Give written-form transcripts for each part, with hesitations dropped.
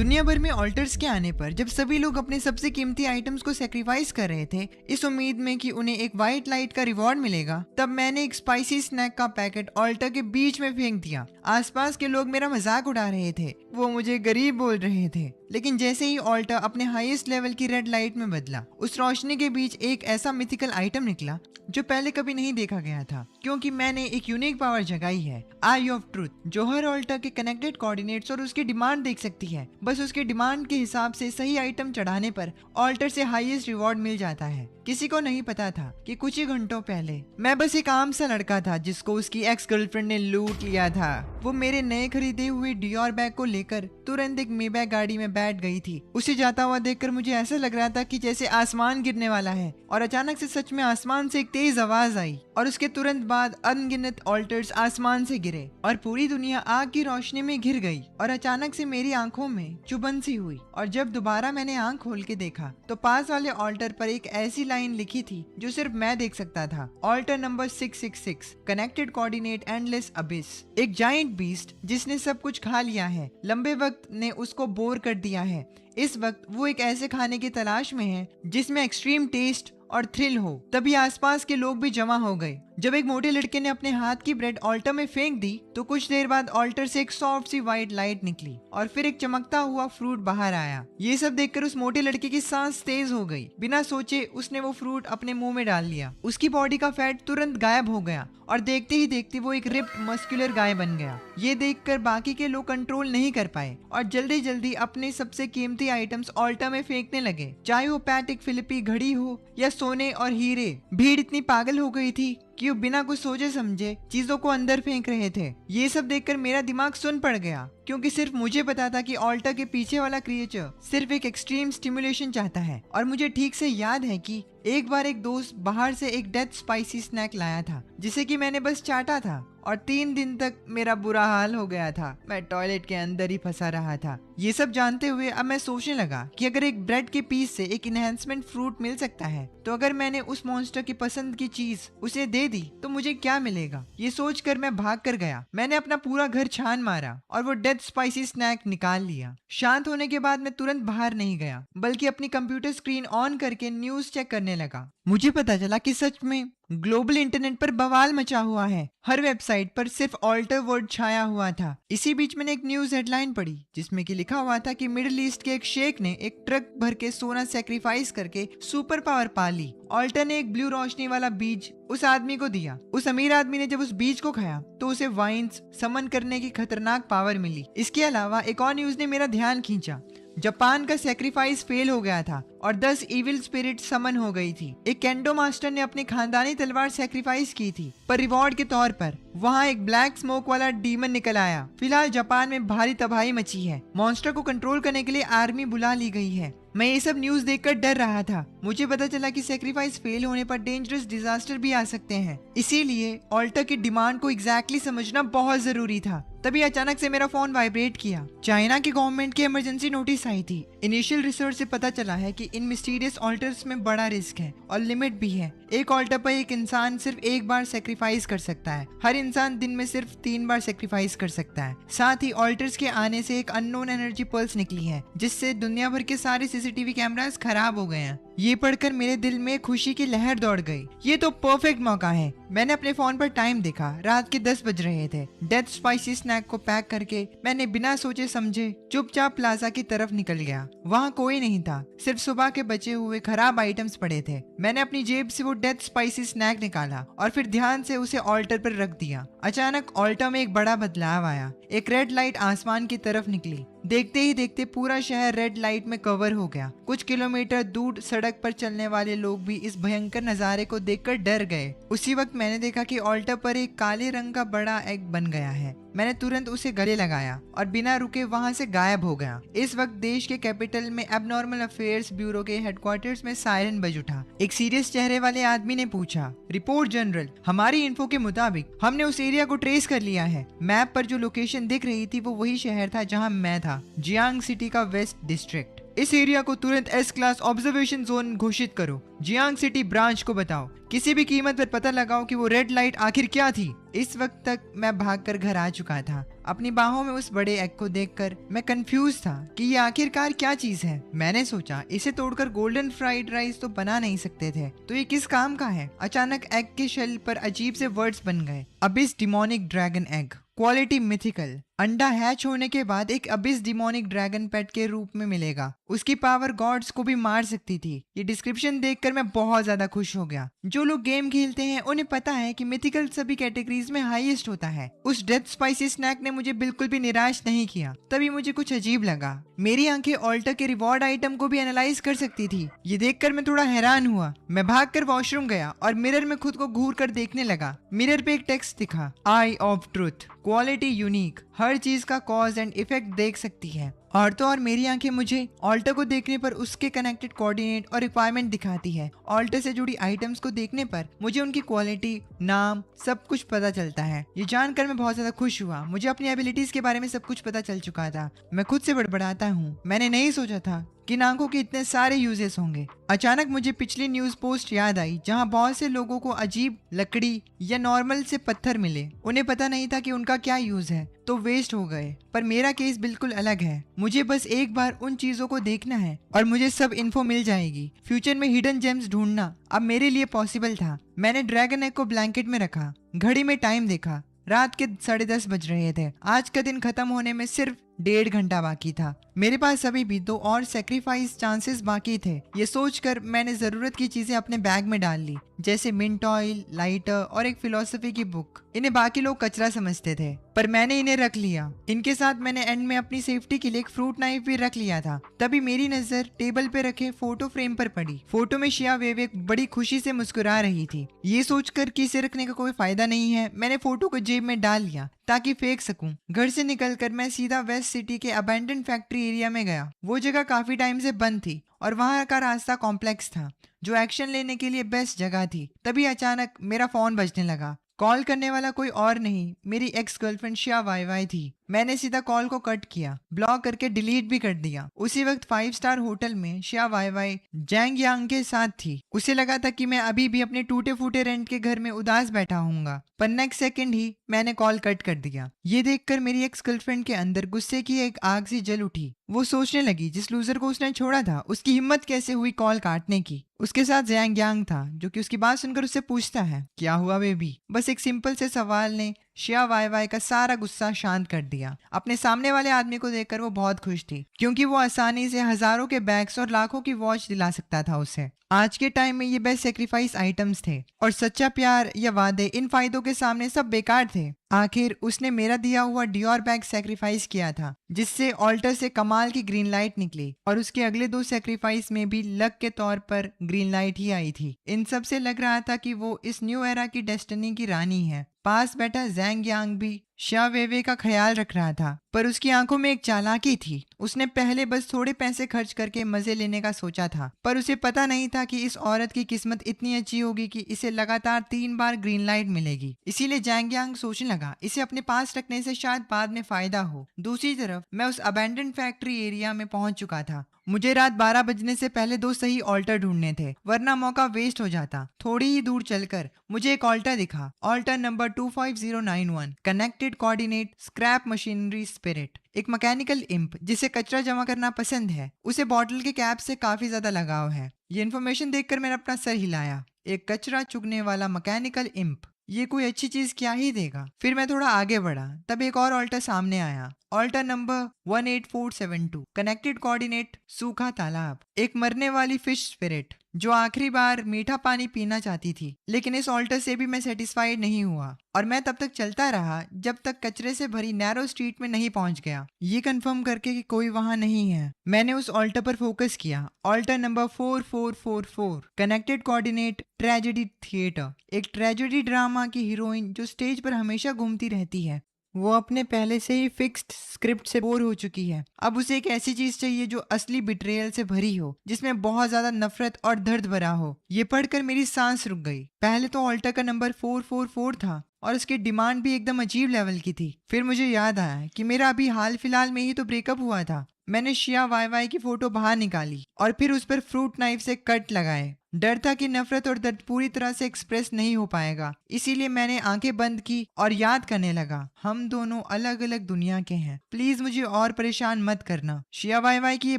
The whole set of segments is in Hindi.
दुनिया भर में ऑल्टर्स के आने पर जब सभी लोग अपने सबसे कीमती आइटम्स को सेक्रीफाइस कर रहे थे इस उम्मीद में कि उन्हें एक व्हाइट लाइट का रिवॉर्ड मिलेगा, तब मैंने एक स्पाइसी स्नैक का पैकेट ऑल्टर के बीच में फेंक दिया। आसपास के लोग मेरा मजाक उड़ा रहे थे, वो मुझे गरीब बोल रहे थे, लेकिन जैसे ही ऑल्टर अपने हाईएस्ट लेवल की रेड लाइट में बदला, उस रोशनी के बीच एक ऐसा मिथिकल आइटम निकला जो पहले कभी नहीं देखा गया था, क्योंकि मैंने एक यूनिक पावर जगाई है, आई ऑफ ट्रूथ, जो हर ऑल्टर के कनेक्टेड कोऑर्डिनेट्स और उसकी डिमांड देख सकती है। बस उसके डिमांड के हिसाब से सही आइटम चढ़ाने पर ऑल्टर से हाईएस्ट रिवॉर्ड मिल जाता है। किसी को नहीं पता था कि कुछ ही घंटों पहले मैं बस एक आम सा लड़का था जिसको उसकी एक्स गर्लफ्रेंड ने लूट लिया था। वो मेरे नए खरीदे हुए डियोर बैग को लेकर तुरंत एक मेबैक गाड़ी में बैठ गई थी। उसे जाता हुआ देखकर मुझे ऐसा लग रहा था कि जैसे आसमान गिरने वाला है, और अचानक से सच में आसमान से एक तेज आवाज आई और उसके तुरंत बाद अनगिनत ऑल्टर्स आसमान से गिरे और पूरी दुनिया आग की रोशनी में घिर गई। और अचानक से मेरी आंखों में चुभन सी हुई, और जब दोबारा मैंने आंख खोल के देखा तो पास वाले ऑल्टर पर एक ऐसी लाइन लिखी थी जो सिर्फ मैं देख सकता था। Altar number 666, connected coordinate endless abyss. एक जाइंट बीस्ट जिसने सब कुछ खा लिया है, लंबे वक्त ने उसको बोर कर दिया है। इस वक्त वो एक ऐसे खाने की तलाश में है जिसमें एक्सट्रीम टेस्ट और थ्रिल हो। तभी आसपास के लोग भी जमा हो गए। जब एक मोटे लड़के ने अपने हाथ की ब्रेड ऑल्टर में फेंक दी तो कुछ देर बाद ऑल्टर से एक सॉफ्ट सी व्हाइट लाइट निकली और फिर एक चमकता हुआ फ्रूट बाहर आया। ये सब देखकर उस मोटे लड़के की सांस तेज हो गई। बिना सोचे उसने वो फ्रूट अपने मुंह में डाल लिया। उसकी बॉडी का फैट तुरंत गायब हो गया और देखते ही देखते वो एक रिप्ड मस्कुलर गाय बन गया। ये देखकर बाकी के लोग कंट्रोल नहीं कर पाए और जल्दी जल्दी अपने सबसे कीमती आइटम्स ऑल्टर में फेंकने लगे, चाहे वो पैटिक फिलिपी घड़ी हो या सोने और हीरे। भीड़ इतनी पागल हो गई थी कि वो बिना कुछ सोचे समझे चीजों को अंदर फेंक रहे थे। ये सब देखकर मेरा दिमाग सुन पड़ गया, क्योंकि सिर्फ मुझे पता था कि ऑल्टर के पीछे वाला क्रिएचर सिर्फ एक एक्सट्रीम स्टिमुलेशन चाहता है। और मुझे ठीक से याद है कि एक बार एक दोस्त बाहर से एक डेथ स्पाइसी स्नैक लाया था जिसे कि मैंने बस चाटा था और 3 दिन तक मेरा बुरा हाल हो गया था। मैं टॉयलेट के अंदर ही फंसा रहा था। ये सब जानते हुए अब मैं सोचने लगा कि अगर एक ब्रेड के पीस से एक इनहेंसमेंट फ्रूट मिल सकता है तो अगर मैंने उस मॉन्स्टर की पसंद की चीज उसे दे दी तो मुझे क्या मिलेगा। ये सोचकर मैं भाग कर गया। मैंने अपना पूरा घर छान मारा और वो डेथ स्पाइसी स्नैक निकाल लिया। शांत होने के बाद मैं तुरंत बाहर नहीं गया, बल्कि अपनी कंप्यूटर स्क्रीन ऑन करके न्यूज चेक करने लगा। मुझे पता चला कि सच में ग्लोबल इंटरनेट पर बवाल मचा हुआ है। हर वेबसाइट पर सिर्फ ऑल्टर वर्ड छाया हुआ था। इसी बीच मैंने एक न्यूज हेडलाइन पढ़ी जिसमें कि लिखा हुआ था कि मिडिल ईस्ट के एक शेख ने एक ट्रक भर के सोना सेक्रीफाइस करके सुपर पावर पा ली। ऑल्टर ने एक ब्लू रोशनी वाला बीज उस आदमी को दिया। उस अमीर आदमी ने जब उस बीज को खाया तो उसे वाइन्स समन करने की खतरनाक पावर मिली। इसके अलावा एक और न्यूज ने मेरा ध्यान खींचा। जापान का सेक्रीफाइस फेल हो गया था और 10 इविल स्पिरिट समन हो गई थी। एक केंडो मास्टर ने अपनी खानदानी तलवार सेक्रीफाइस की थी, पर रिवॉर्ड के तौर पर वहाँ एक ब्लैक स्मोक वाला डीमन निकल आया। फिलहाल जापान में भारी तबाही मची है। मॉन्स्टर को कंट्रोल करने के लिए आर्मी बुला ली गई है। मैं ये सब न्यूज देखकर डर रहा था। मुझे पता चला कि सेक्रीफाइस फेल होने पर डेंजरस डिजास्टर भी आ सकते हैं। इसीलिए ऑल्टर की डिमांड को एग्जैक्टली समझना बहुत जरूरी था। तभी अचानक से मेरा फोन वाइब्रेट किया। चाइना की गवर्नमेंट की इमरजेंसी नोटिस आई थी। इनिशियल रिसर्च से पता चला है कि इन मिस्टीरियस ऑल्टर्स में बड़ा रिस्क है और लिमिट भी है। एक ऑल्टर पर एक इंसान सिर्फ एक बार सेक्रीफाइस कर सकता है। हर इंसान दिन में सिर्फ 3 बार सेक्रीफाइस कर सकता है। साथ ही ऑल्टर्स के आने से एक अननोन एनर्जी पल्स निकली है जिससे दुनिया भर के सारे सीसीटीवी कैमरास खराब हो गए हैं। ये पढ़कर मेरे दिल में खुशी की लहर दौड़ गई। ये तो परफेक्ट मौका है। मैंने अपने फोन पर टाइम देखा। रात के 10 बज रहे थे। डेथ स्पाइसी स्नैक को पैक करके मैंने बिना सोचे समझे चुपचाप प्लाजा की तरफ निकल गया। वहाँ कोई नहीं था, सिर्फ सुबह के बचे हुए खराब आइटम्स पड़े थे। मैंने अपनी जेब से वो डेथ स्पाइसी स्नैक निकाला और फिर ध्यान से उसे ऑल्टर पर रख दिया। अचानक ऑल्टर में एक बड़ा बदलाव आया। एक रेड लाइट आसमान की तरफ निकली। देखते ही देखते पूरा शहर रेड लाइट में कवर हो गया। कुछ किलोमीटर दूर सड़क पर चलने वाले लोग भी इस भयंकर नजारे को देखकर डर गए। उसी वक्त मैंने देखा कि ऑल्टर पर एक काले रंग का बड़ा एग बन गया है। मैंने तुरंत उसे गले लगाया और बिना रुके वहां से गायब हो गया। इस वक्त देश के कैपिटल में एबनॉर्मल अफेयर्स ब्यूरो के हेडक्वार्टर्स में सायरन बज उठा। एक सीरियस चेहरे वाले आदमी ने पूछा, रिपोर्ट जनरल, हमारी इन्फो के मुताबिक हमने उस एरिया को ट्रेस कर लिया है। मैप पर जो लोकेशन दिख रही थी वो वही शहर था जहाँ मैं था, जियांग सिटी का वेस्ट डिस्ट्रिक्ट। इस एरिया को तुरंत एस क्लास ऑब्जर्वेशन जोन घोषित करो। जियांग सिटी ब्रांच को बताओ, किसी भी कीमत पर पता लगाओ कि वो रेड लाइट आखिर क्या थी। इस वक्त तक मैं भागकर घर आ चुका था। अपनी बाहों में उस बड़े एग को देखकर मैं कंफ्यूज था कि ये आखिरकार क्या चीज है। मैंने सोचा इसे तोड़कर गोल्डन फ्राइड राइस तो बना नहीं सकते थे, तो ये किस काम का है। अचानक एग के शेल पर अजीब से वर्ड्स बन गए। Abish demonic dragon egg, quality mythical. अंडा हैच होने के बाद एक अबिस डिमोनिक ड्रैगन पेट के रूप में मिलेगा। उसकी पावर गॉड्स को भी मार सकती थी। ये डिस्क्रिप्शन देखकर मैं बहुत ज्यादा खुश हो गया। जो लोग गेम खेलते हैं उन्हें पता है कि मिथिकल सभी कैटेगरीज में हाईएस्ट होता है। उस डेथ स्पाइसी स्नैक ने मुझे बिल्कुल भी निराश नहीं किया। तभी मुझे कुछ अजीब लगा। मेरी आंखें ऑल्टर के रिवॉर्ड आइटम को भी एनालाइज कर सकती थी। ये देखकर मैं थोड़ा हैरान हुआ। मैं भागकर वॉशरूम गया और मिरर में खुद को घूर कर देखने लगा। मिरर पे एक टेक्स्ट दिखा, आई ऑफ ट्रुथ, क्वालिटी यूनिक, हर चीज का कॉज एंड इफेक्ट देख सकती है। और तो और मेरी आंखें मुझे ऑल्टर को देखने पर उसके कनेक्टेड कोऑर्डिनेट और रिक्वायरमेंट दिखाती है। ऑल्टर से जुड़ी आइटम्स को देखने पर मुझे उनकी क्वालिटी, नाम, सब कुछ पता चलता है। ये जानकर मैं बहुत ज्यादा खुश हुआ। मुझे अपनी एबिलिटीज के बारे में सब कुछ पता चल चुका था। मैं खुद से बड़बड़ाता हूँ, मैंने नहीं सोचा था कि इन आंखों के इतने सारे यूजेस होंगे। अचानक मुझे पिछली न्यूज पोस्ट याद आई जहां बहुत से लोगों को अजीब लकड़ी या नॉर्मल से पत्थर मिले। उन्हें पता नहीं था कि उनका क्या यूज है, तो वेस्ट हो गए। पर मेरा केस बिल्कुल अलग है। मुझे बस एक बार उन चीजों को देखना है और मुझे सब इन्फो मिल जाएगी। फ्यूचर में हिडन जेम्स ढूंढना अब मेरे लिए पॉसिबल था। मैंने ड्रैगन एग को ब्लैंकेट में रखा, घड़ी में टाइम देखा, रात के 10:30 बज रहे थे। आज का दिन खत्म होने में सिर्फ 1.5 घंटा बाकी था। मेरे पास अभी भी 2 और सेक्रीफाइस चांसेस बाकी थे। ये सोचकर मैंने जरूरत की चीजें अपने बैग में डाल ली, जैसे मिंट ऑयल, लाइटर और एक फिलोसफी की बुक। इन्हें बाकी लोग कचरा समझते थे, पर मैंने इन्हें रख लिया। इनके साथ मैंने एंड में अपनी सेफ्टी के लिए एक फ्रूट नाइफ भी रख लिया था। तभी मेरी नजर टेबल पे रखे फोटो फ्रेम पर पड़ी। फोटो में शिया वेवेक बड़ी खुशी से मुस्कुरा रही थी। ये सोचकर कि इसे रखने का कोई फायदा नहीं है, मैंने फोटो को जेब में डाल लिया ताकि फेंक सकूं। घर से निकलकर मैं सीधा वेस्ट सिटी के अबैंडन फैक्ट्री एरिया में गया। वो जगह काफी टाइम से बंद थी और वहां का रास्ता कॉम्प्लेक्स था, जो एक्शन लेने के लिए बेस्ट जगह थी। तभी अचानक मेरा फोन बजने लगा। कॉल करने वाला कोई और नहीं, मेरी एक्स गर्लफ्रेंड शिया वाई वाई थी। मैंने सीधा कॉल को कट किया, ब्लॉक करके डिलीट भी कर दिया। उसी वक्त 5 स्टार होटल में शिया वाई वाई जैंग यांग के साथ थी। उसे लगा था कि मैं अभी भी अपने टूटे फूटे रेंट के घर में उदास बैठा हूँगा, पर नेक्स्ट सेकंड ही मैंने कॉल कट कर दिया। ये देखकर मेरी एक्स गर्लफ्रेंड के अंदर गुस्से की एक आग सी जल उठी। वो सोचने लगी जिस लूजर को उसने छोड़ा था उसकी हिम्मत कैसे हुई कॉल काटने की। उसके साथ जैंग यांग था, जो कि उसकी बात सुनकर उससे पूछता है, क्या हुआ बेबी। बस एक सिंपल से सवाल ने शिया वाई वाई का सारा गुस्सा शांत कर दिया। अपने सामने वाले आदमी को देखकर वो बहुत खुश थी, क्योंकि वो आसानी से हजारों के बैग्स और लाखों की वॉच दिला सकता था उसे। आज के टाइम में ये बेस्ट सेक्रीफाइस आइटम्स थे, और सच्चा प्यार या वादे इन फायदों के सामने सब बेकार थे। आखिर उसने मेरा दिया हुआ डियोर बैग सेक्रीफाइस किया था, जिससे ऑल्टर से कमाल की ग्रीन लाइट निकली, और उसके अगले 2 सेक्रीफाइस में भी लक के तौर पर ग्रीन लाइट ही आई थी। इन सब से लग रहा था कि वो इस न्यू एरा की डेस्टिनी की रानी है। पास बैठा जैंग यांग भी शिया वेवे का ख्याल रख रहा था, पर उसकी आंखों में एक चालाकी थी। उसने पहले बस थोड़े पैसे खर्च करके मजे लेने का सोचा था, पर उसे पता नहीं था कि इस औरत की किस्मत इतनी अच्छी होगी कि इसे लगातार 3 बार ग्रीन लाइट मिलेगी। इसीलिए जैंग यांग सोचने लगा इसे अपने पास रखने से शायद बाद में फायदा हो। दूसरी तरफ मैं उस अबैंडन फैक्ट्री एरिया में पहुंच चुका था। मुझे रात 12 बजने से पहले 2 सही ऑल्टर ढूंढने थे, वरना मौका वेस्ट हो जाता। थोड़ी ही दूर चलकर मुझे एक ऑल्टर दिखा, altar number 25091, connected coordinate scrap machinery spirit. एक मैकेनिकल इंप जिसे कचरा जमा करना पसंद है। उसे बॉटल के कैप से काफी ज्यादा लगाव है। ये इन्फॉर्मेशन देखकर मैंने अपना सर हिलाया। एक कचरा चुगने वाला मैकेनिकल इंप, ये कोई अच्छी चीज क्या ही देगा। फिर मैं थोड़ा आगे बढ़ा, तब एक और ऑल्टर सामने आया, ऑल्टर नंबर 18472, कनेक्टेड कोऑर्डिनेट सूखा तालाब। एक मरने वाली फिश स्पिरिट जो आखिरी बार मीठा पानी पीना चाहती थी। लेकिन इस ऑल्टर से भी मैं सेटिस्फाइड नहीं हुआ, और मैं तब तक चलता रहा जब तक कचरे से भरी नैरो स्ट्रीट में नहीं पहुंच गया, ये कंफर्म करके कि कोई वहां नहीं है। मैंने उस ऑल्टर पर फोकस किया, altar number 4444, connected coordinate tragedy theatre. एक ट्रेजेडी ड्रामा की हीरोइन जो स्टेज पर हमेशा घूमती रहती है। वो अपने पहले से ही फिक्स्ड स्क्रिप्ट से बोर हो चुकी है। अब उसे एक ऐसी चीज चाहिए जो असली बिट्रेयल से भरी हो, जिसमें बहुत ज्यादा नफरत और दर्द भरा हो। ये पढ़कर मेरी सांस रुक गई। पहले तो ऑल्टर का नंबर 444 था, और उसकी डिमांड भी एकदम अजीब लेवल की थी। फिर मुझे याद आया कि मेरा अभी हाल फिलहाल में ही तो ब्रेकअप हुआ था। मैंने शिया वाई वाई की फोटो बाहर निकाली और फिर उस पर फ्रूट नाइफ से कट लगाए। डर था कि नफरत और दर्द पूरी तरह से एक्सप्रेस नहीं हो पाएगा, इसीलिए मैंने आंखें बंद की और याद करने लगा, हम दोनों अलग अलग दुनिया के हैं, प्लीज मुझे और परेशान मत करना। शिया वाई वाई की ये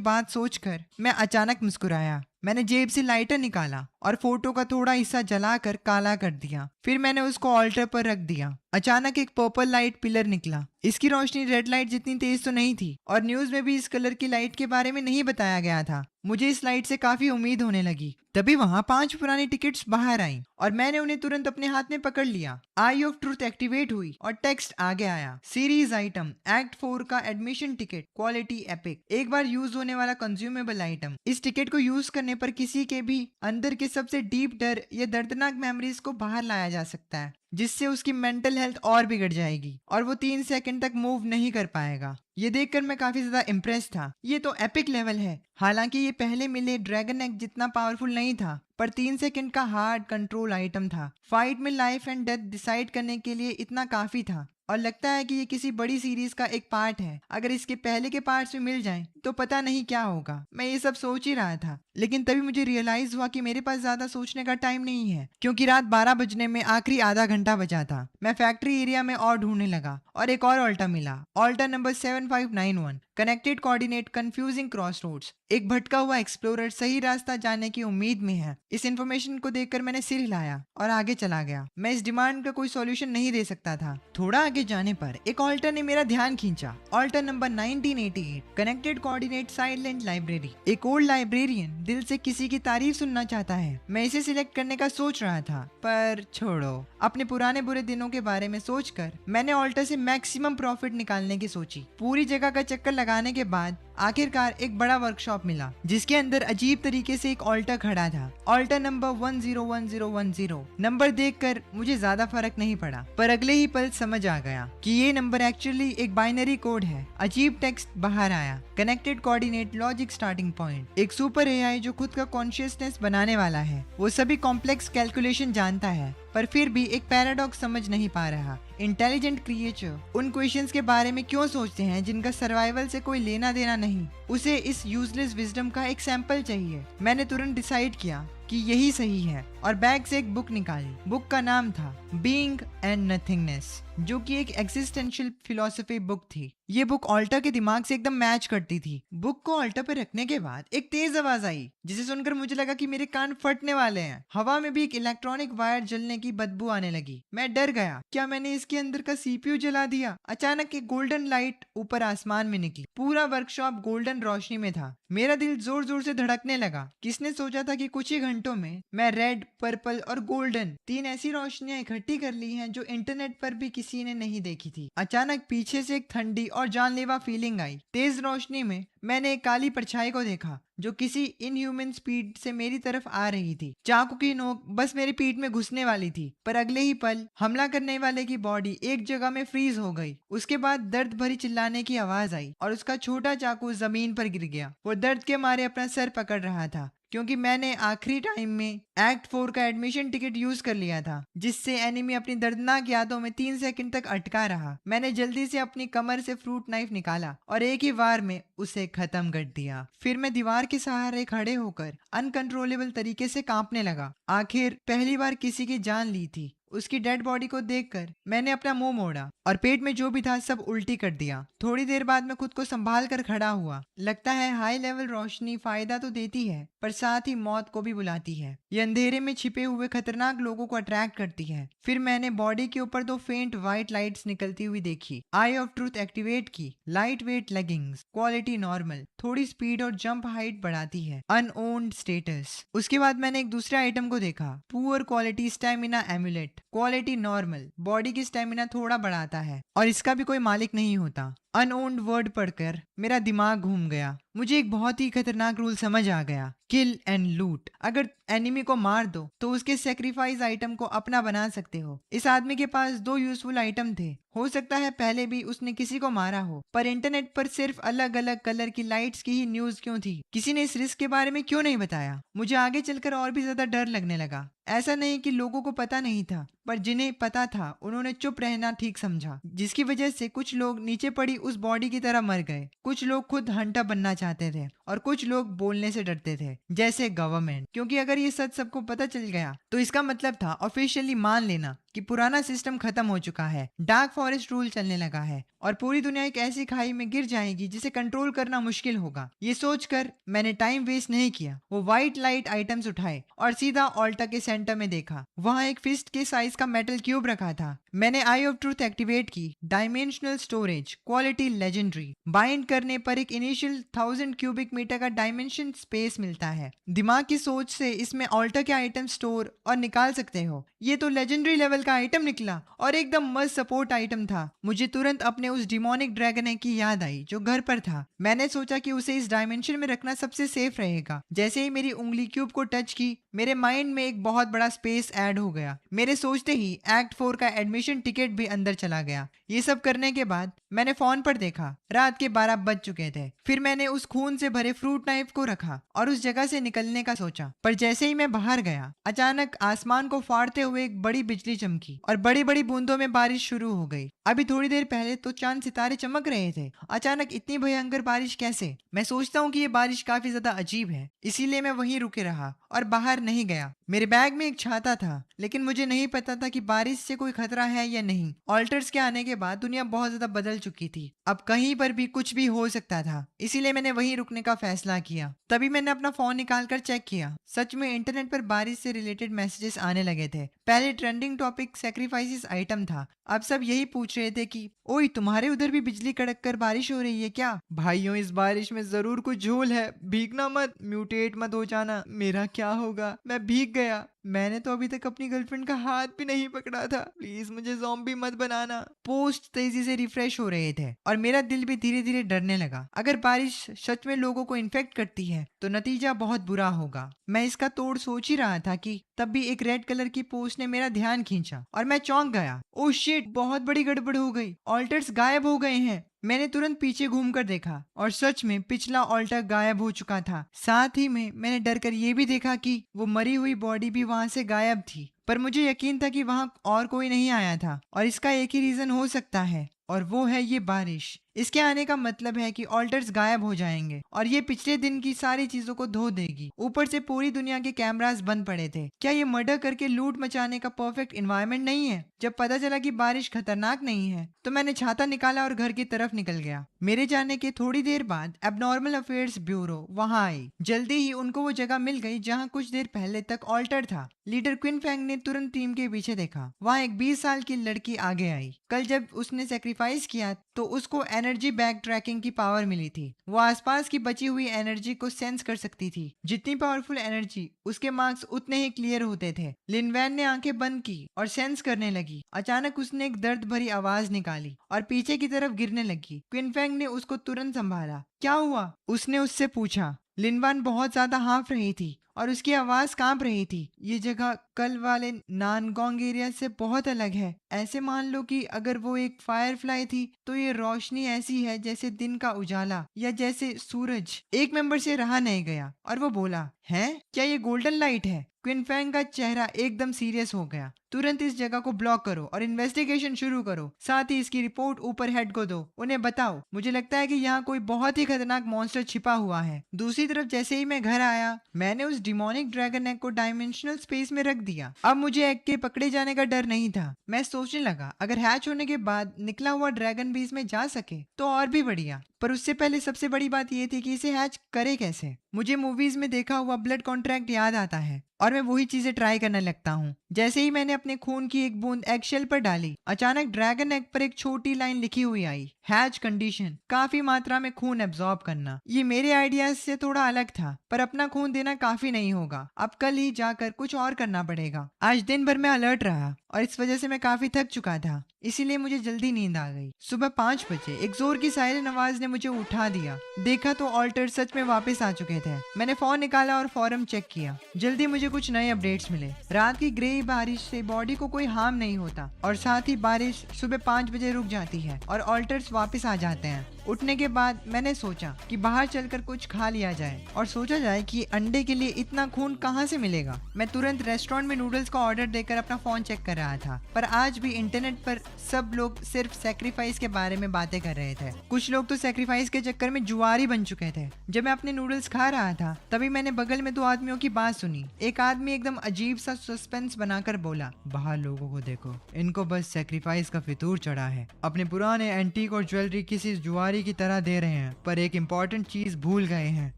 बात सोचकर मैं अचानक मुस्कुराया। मैंने जेब से लाइटर निकाला और फोटो का थोड़ा हिस्सा जलाकर काला कर दिया। फिर मैंने उसको ऑल्टर पर रख दिया। अचानक एक पर्पल लाइट पिलर निकला। इसकी रोशनी रेड लाइट जितनी तेज तो नहीं थी और न्यूज में भी इस कलर की लाइट के बारे में नहीं बताया गया था। मुझे इस लाइट से काफी उम्मीद होने लगी। तभी वहां 5 पुरानी टिकट्स बाहर आईं और मैंने उन्हें तुरंत अपने हाथ में पकड़ लिया। आई ऑफ ट्रूथ एक्टिवेट हुई और टेक्स्ट आगे आया, सीरीज आइटम एक्ट 4 का एडमिशन टिकट, क्वालिटी एपिक, एक बार यूज होने वाला कंज्यूमेबल आइटम। इस टिकट को यूज करने पर किसी के भी अंदर के सबसे डीप डर या दर्दनाक मेमोरीज को बाहर लाया जा सकता है, जिससे उसकी मेंटल हेल्थ और बिगड़ जाएगी और वो 3 सेकंड तक मूव नहीं कर पाएगा। ये देखकर मैं काफी ज्यादा इम्प्रेस था। ये तो एपिक लेवल है। हालांकि ये पहले मिले ड्रैगन एग जितना पावरफुल नहीं था, पर 3 सेकंड का हार्ड कंट्रोल आइटम था। फाइट में लाइफ एंड डेथ डिसाइड करने के लिए इतना काफी था और लगता है कि ये किसी बड़ी सीरीज का एक पार्ट है। अगर इसके पहले के पार्ट्स में मिल जाएं तो पता नहीं क्या होगा। मैं ये सब सोच ही रहा था, लेकिन तभी मुझे रियलाइज हुआ कि मेरे पास ज्यादा सोचने का टाइम नहीं है, क्योंकि रात 12 बजने में आखिरी आधा घंटा बचा था। मैं फैक्ट्री एरिया में और ढूंढने लगा और एक और ऑल्टा मिला, alter number 7591, connected coordinate confusing cross roads. एक भटका हुआ एक्सप्लोरर सही रास्ता जाने की उम्मीद में है। इस इन्फॉर्मेशन को देखकर मैंने सिर हिलाया और आगे चला गया। मैं इस डिमांड का कोई सॉल्यूशन नहीं दे सकता था। थोड़ा आगे जाने पर एक ऑल्टर ने मेरा ध्यान खींचा, altar number 1988, connected coordinate silent library. एक ओल्ड लाइब्रेरियन दिल से किसी की तारीफ सुनना चाहता है। मैं इसे सिलेक्ट करने का सोच रहा था, पर छोड़ो, अपने पुराने बुरे दिनों के बारे में सोचकर मैंने ऑल्टर से मैक्सिमम प्रॉफिट निकालने की सोची। पूरी जगह का चक्कर लगाने के बाद आखिरकार एक बड़ा वर्कशॉप मिला, जिसके अंदर अजीब तरीके से एक ऑल्टर खड़ा था, ऑल्टर नंबर 101010। नंबर देखकर मुझे ज्यादा फर्क नहीं पड़ा, पर अगले ही पल समझ आ गया कि ये नंबर एक्चुअली एक बाइनरी कोड है। अजीब टेक्स्ट बाहर आया, connected coordinate logic starting point. एक सुपर एआई जो खुद का कॉन्शियसनेस बनाने वाला है। वो सभी कॉम्प्लेक्स कैलकुलेशन जानता है, पर फिर भी एक पैराडॉक्स समझ नहीं पा रहा। इंटेलिजेंट क्रिएचर उन क्वेश्चंस के बारे में क्यों सोचते हैं जिनका सर्वाइवल से कोई लेना देना नहीं। उसे इस यूजलेस विजडम का एक सैंपल चाहिए। मैंने तुरंत डिसाइड किया कि यही सही है और बैग से एक बुक निकाली। बुक का नाम था बीइंग एंड नथिंगनेस, जो कि एक एग्जिस्टेंशियल फिलॉसफी बुक थी। ये बुक ऑल्टा के दिमाग से एकदम मैच करती थी। बुक को ऑल्टा पर रखने के बाद एक तेज आवाज आई, जिसे सुनकर मुझे लगा कि मेरे कान फटने वाले हैं। हवा में भी एक इलेक्ट्रॉनिक वायर जलने की बदबू आने लगी। मैं डर गया, क्या मैंने इसके अंदर का सीपीयू जला दिया? अचानक एक गोल्डन लाइट ऊपर आसमान में निकली। पूरा वर्कशॉप गोल्डन रोशनी में था। मेरा दिल जोर जोर से धड़कने लगा। किसने सोचा था कि कुछ ही घंटों में मैं रेड, पर्पल और गोल्डन 3 ऐसी रोशनियां इकट्ठी कर ली हैं जो इंटरनेट पर भी किसी ने नहीं देखी थी। अचानक पीछे से एक ठंडी और जानलेवा फीलिंग आई। तेज रोशनी में मैंने एक काली परछाई को देखा जो किसी इनह्यूमन स्पीड से मेरी तरफ आ रही थी। चाकू की नोक बस मेरी पीठ में घुसने वाली थी, पर अगले ही पल हमला करने वाले की बॉडी एक जगह में फ्रीज हो गई। उसके बाद दर्द भरी चिल्लाने की आवाज आई और उसका छोटा चाकू जमीन पर गिर गया। वो दर्द के मारे अपना सर पकड़ रहा था, क्योंकि मैंने आखिरी टाइम में एक्ट 4 का एडमिशन टिकट यूज कर लिया था, जिससे एनिमी अपनी दर्दनाक यादों में 3 सेकंड तक अटका रहा। मैंने जल्दी से अपनी कमर से फ्रूट नाइफ निकाला और एक ही वार में उसे खत्म कर दिया। फिर मैं दीवार के सहारे खड़े होकर अनकंट्रोलेबल तरीके से कांपने लगा। आखिर पहली बार किसी की जान ली थी। उसकी डेड बॉडी को देखकर मैंने अपना मुंह मोड़ा और पेट में जो भी था सब उल्टी कर दिया। थोड़ी देर बाद मैं खुद को संभाल कर खड़ा हुआ। लगता है हाई लेवल रोशनी फायदा तो देती है, पर साथ ही मौत को भी बुलाती है। ये अंधेरे में छिपे हुए खतरनाक लोगों को अट्रैक्ट करती है। फिर मैंने बॉडी के ऊपर 2 फेंट व्हाइट लाइट्स निकलती हुई देखी। आई ऑफ ट्रूथ एक्टिवेट की। Light weight leggings, quality normal, थोड़ी स्पीड और जंप हाइट बढ़ाती है, अनओन्ड स्टेटस। उसके बाद मैंने एक दूसरे आइटम को देखा, poor quality stamina emulate, quality normal, body की स्टेमिना थोड़ा बढ़ाता है और इसका भी कोई मालिक नहीं होता। अनओन्ड वर्ड पढ़कर मेरा दिमाग घूम गया। मुझे एक बहुत ही खतरनाक रूल समझ आ गया, किल एंड लूट। अगर एनिमी को मार दो तो उसके सेक्रीफाइस आइटम को अपना बना सकते हो। इस आदमी के पास 2 यूजफुल आइटम थे। हो सकता है पहले भी उसने किसी को मारा हो, पर इंटरनेट पर सिर्फ अलग अलग कलर की लाइट्स की ही न्यूज क्यों थी? किसी ने इस रिस्क के बारे में क्यों नहीं बताया? मुझे आगे चलकर और भी ज्यादा डर लगने लगा। ऐसा नहीं कि लोगों को पता नहीं था, पर जिन्हें पता था उन्होंने चुप रहना ठीक समझा, जिसकी वजह से कुछ लोग नीचे पड़ी उस बॉडी की तरह मर गए। कुछ लोग खुद हंटर बनना चाहते थे और कुछ लोग बोलने से डरते थे, जैसे गवर्नमेंट, क्योंकि अगर ये सच सबको पता चल गया तो इसका मतलब था ऑफिशियली मान लेना कि पुराना सिस्टम खत्म हो चुका है, डार्क फॉरेस्ट रूल चलने लगा है और पूरी दुनिया एक ऐसी खाई में गिर जाएगी जिसे कंट्रोल करना मुश्किल होगा। ये सोचकर मैंने टाइम वेस्ट नहीं किया। वो व्हाइट लाइट आइटम्स उठाए और सीधा ऑल्टा के सेंटर में देखा। वहाँ एक फिस्ट के साइज का मेटल क्यूब रखा था। मैंने आई ऑफ ट्रूथ एक्टिवेट की। Dimensional storage, quality legendary. Bind करने पर एक इनिशियल 1000 क्यूबिक मीटर का डायमेंशन स्पेस मिलता है। दिमाग की सोच से इसमें ऑल्टा के आइटम स्टोर और निकाल सकते हो। ये तो लेजेंडरी लेवल का आइटम निकला और एकदम मस्त सपोर्ट आइटम था। मुझे तुरंत अपने उस डिमोनिक ड्रैगन एग की याद आई जो घर पर था। मैंने सोचा कि उसे इस डायमेंशन में रखना सबसे सेफ रहेगा। जैसे ही मेरी उंगली क्यूब को टच की, मेरे माइंड में एक बहुत बड़ा स्पेस ऐड हो गया। मेरे सोचते ही एक्ट 4 का एडमिशन टिकट भी अंदर चला गया। ये सब करने के बाद मैंने फोन पर देखा, रात के 12 बज चुके थे। फिर मैंने उस खून से भरे फ्रूट नाइफ को रखा और उस जगह से निकलने का सोचा। पर जैसे ही मैं बाहर गया, अचानक आसमान को फाड़ते हुए एक बड़ी बिजली चमकी और बड़ी बड़ी बूंदों में बारिश शुरू हो गई। अभी थोड़ी देर पहले तो चांद सितारे चमक रहे थे, अचानक इतनी भयंकर बारिश कैसे? मैं सोचता हूँ कि ये बारिश काफी ज्यादा अजीब है, इसीलिए मैं वहीं रुके रहा और बाहर नहीं गया। मेरे बैग में एक छाता था, लेकिन मुझे नहीं पता था कि बारिश से कोई खतरा है या नहीं। ऑल्टर्स के आने के बाद दुनिया बहुत ज्यादा बदल चुकी थी। अब कहीं पर भी कुछ भी हो सकता था, इसीलिए मैंने वहीं रुकने का फैसला किया। तभी मैंने अपना फोन निकालकर चेक किया। सच में इंटरनेट पर बारिश से रिलेटेड मैसेजेस आने लगे थे। पहले ट्रेंडिंग टॉपिक सैक्रिफाइसेस आइटम था। अब सब यही पूछ रहे थे कि ओए, तुम्हारे उधर भी बिजली कड़क कर बारिश हो रही है क्या? भाइयों, इस बारिश में जरूर कुछ झोल है, भीगना मत, म्यूटेट मत हो जाना। मेरा क्या होगा? मैं भीग गया। मैंने तो अभी तक अपनी गर्लफ्रेंड का हाथ भी नहीं पकड़ा था। प्लीज मुझे ज़ॉम्बी मत बनाना। पोस्ट तेजी से रिफ्रेश हो रहे थे और मेरा दिल भी धीरे धीरे डरने लगा। अगर बारिश सच में लोगों को इन्फेक्ट करती है तो नतीजा बहुत बुरा होगा। मैं इसका तोड़ सोच ही रहा था कि तब भी एक रेड कलर की पोस्ट ने मेरा ध्यान खींचा और मैं चौंक गया। ओह शिट, बहुत बड़ी गड़बड़ हो गई। ऑल्टर्स गायब हो गए हैं। मैंने तुरंत पीछे घूमकर देखा और सच में पिछला ऑल्टर गायब हो चुका था। साथ ही में मैंने डर कर ये भी देखा कि वो मरी हुई बॉडी भी वहां से गायब थी। पर मुझे यकीन था कि वहां और कोई नहीं आया था और इसका एक ही रीजन हो सकता है, और वो है ये बारिश। इसके आने का मतलब है कि ऑल्टर्स गायब हो जाएंगे और ये पिछले दिन की सारी चीजों को धो देगी। ऊपर से पूरी दुनिया के कैमरास बंद पड़े थे। क्या ये मर्डर करके लूट मचाने का परफेक्ट एनवायरनमेंट नहीं है? जब पता चला कि बारिश खतरनाक नहीं है तो मैंने छाता निकाला और घर की तरफ निकल गया। मेरे जाने के थोड़ी देर बाद एबनॉर्मल अफेयर्स ब्यूरो वहां आई। जल्दी ही उनको वो जगह मिल गई जहां कुछ देर पहले तक ऑल्टर था। लीडर क्विन फैंग ने तुरंत टीम के पीछे देखा। वहां एक 20 साल की लड़की आगे आई। कल जब उसने सेक्रीफाइस किया तो उसको एनर्जी बैक ट्रैकिंग की पावर मिली थी। वो आसपास की बची हुई एनर्जी को सेंस कर सकती थी। जितनी पावरफुल एनर्जी, उसके मार्क्स उतने ही क्लियर होते थे। लिन वैन ने आंखें बंद की और सेंस करने लगी। अचानक उसने एक दर्द भरी आवाज निकाली और पीछे की तरफ गिरने लगी। क्विन फैंग ने उसको तुरंत संभाला। क्या हुआ? उसने उससे पूछा। लिनवान बहुत ज्यादा हाँफ रही थी और उसकी आवाज कांप रही थी। ये जगह कल वाले नानगोंग एरिया से बहुत अलग है। ऐसे मान लो कि अगर वो एक फायरफ्लाई थी तो ये रोशनी ऐसी है जैसे दिन का उजाला या जैसे सूरज। एक मेंबर से रहा नहीं गया और वो बोला, है क्या ये गोल्डन लाइट है? क्विन फैंग का चेहरा एकदम सीरियस हो गया। तुरंत इस जगह को ब्लॉक करो और इन्वेस्टिगेशन शुरू करो। साथ ही इसकी रिपोर्ट ऊपर हेड को दो। उन्हें बताओ, मुझे लगता है कि यहाँ कोई बहुत ही खतरनाक मॉन्स्टर छिपा हुआ है। दूसरी तरफ जैसे ही मैं घर आया, मैंने उस डिमोनिक ड्रैगन एग को डायमेंशनल स्पेस में रख दिया। अब मुझे एग के पकड़े जाने का डर नहीं था। मैं सोचने लगा, अगर हैच होने के बाद निकला हुआ ड्रैगन भी इसमें जा सके तो और भी बढ़िया। पर उससे पहले सबसे बड़ी बात ये थी कि इसे हैच करे कैसे। मुझे मूवीज में देखा हुआ ब्लड कॉन्ट्रैक्ट याद आता है और मैं वही चीजें ट्राई करने लगता हूँ। जैसे ही मैंने अपने खून की एक बूंद एग शेल पर डाली, अचानक ड्रैगन एग पर एक छोटी लाइन लिखी हुई आई, हैच कंडीशन, काफी मात्रा में खून एब्जॉर्ब करना। ये मेरे आइडियाज से थोड़ा अलग था, पर अपना खून देना काफी नहीं होगा। अब कल ही जाकर कुछ और करना पड़ेगा। आज दिन भर मैं अलर्ट रहा और इस वजह से मैं काफी थक चुका था, इसीलिए मुझे जल्दी नींद आ गई। सुबह 5 बजे एक जोर की सायरन आवाज ने मुझे उठा दिया। देखा तो ऑल्टर सच में वापस आ चुके थे। मैंने फोन निकाला और फॉरम चेक किया। जल्दी मुझे कुछ नए अपडेट्स मिले। रात की ग्रे बारिश से बॉडी को कोई हार्म नहीं होता और साथ ही बारिश सुबह 5 बजे रुक जाती है और ऑल्टर्स वापस आ जाते हैं। उठने के बाद मैंने सोचा कि बाहर चलकर कुछ खा लिया जाए और सोचा जाए कि अंडे के लिए इतना खून कहाँ से मिलेगा। मैं तुरंत रेस्टोरेंट में नूडल्स का ऑर्डर देकर अपना फोन चेक कर रहा था, पर आज भी इंटरनेट पर सब लोग सिर्फ सेक्रीफाइस के बारे में बातें कर रहे थे। कुछ लोग तो सेक्रीफाइस के चक्कर में जुआरी बन चुके थे। जब मैं अपने नूडल्स खा रहा था तभी मैंने बगल में दो आदमियों की बात सुनी। एक आदमी एकदम अजीब सा सस्पेंस बनाकर बोला, बाहर लोगों को देखो, इनको बस सेक्रीफाइस का फितूर चढ़ा है, अपने पुराने एंटीक और ज्वेलरी किसी जुआरी की तरह दे रहे हैं, पर एक इम्पोर्टेंट चीज भूल गए हैं।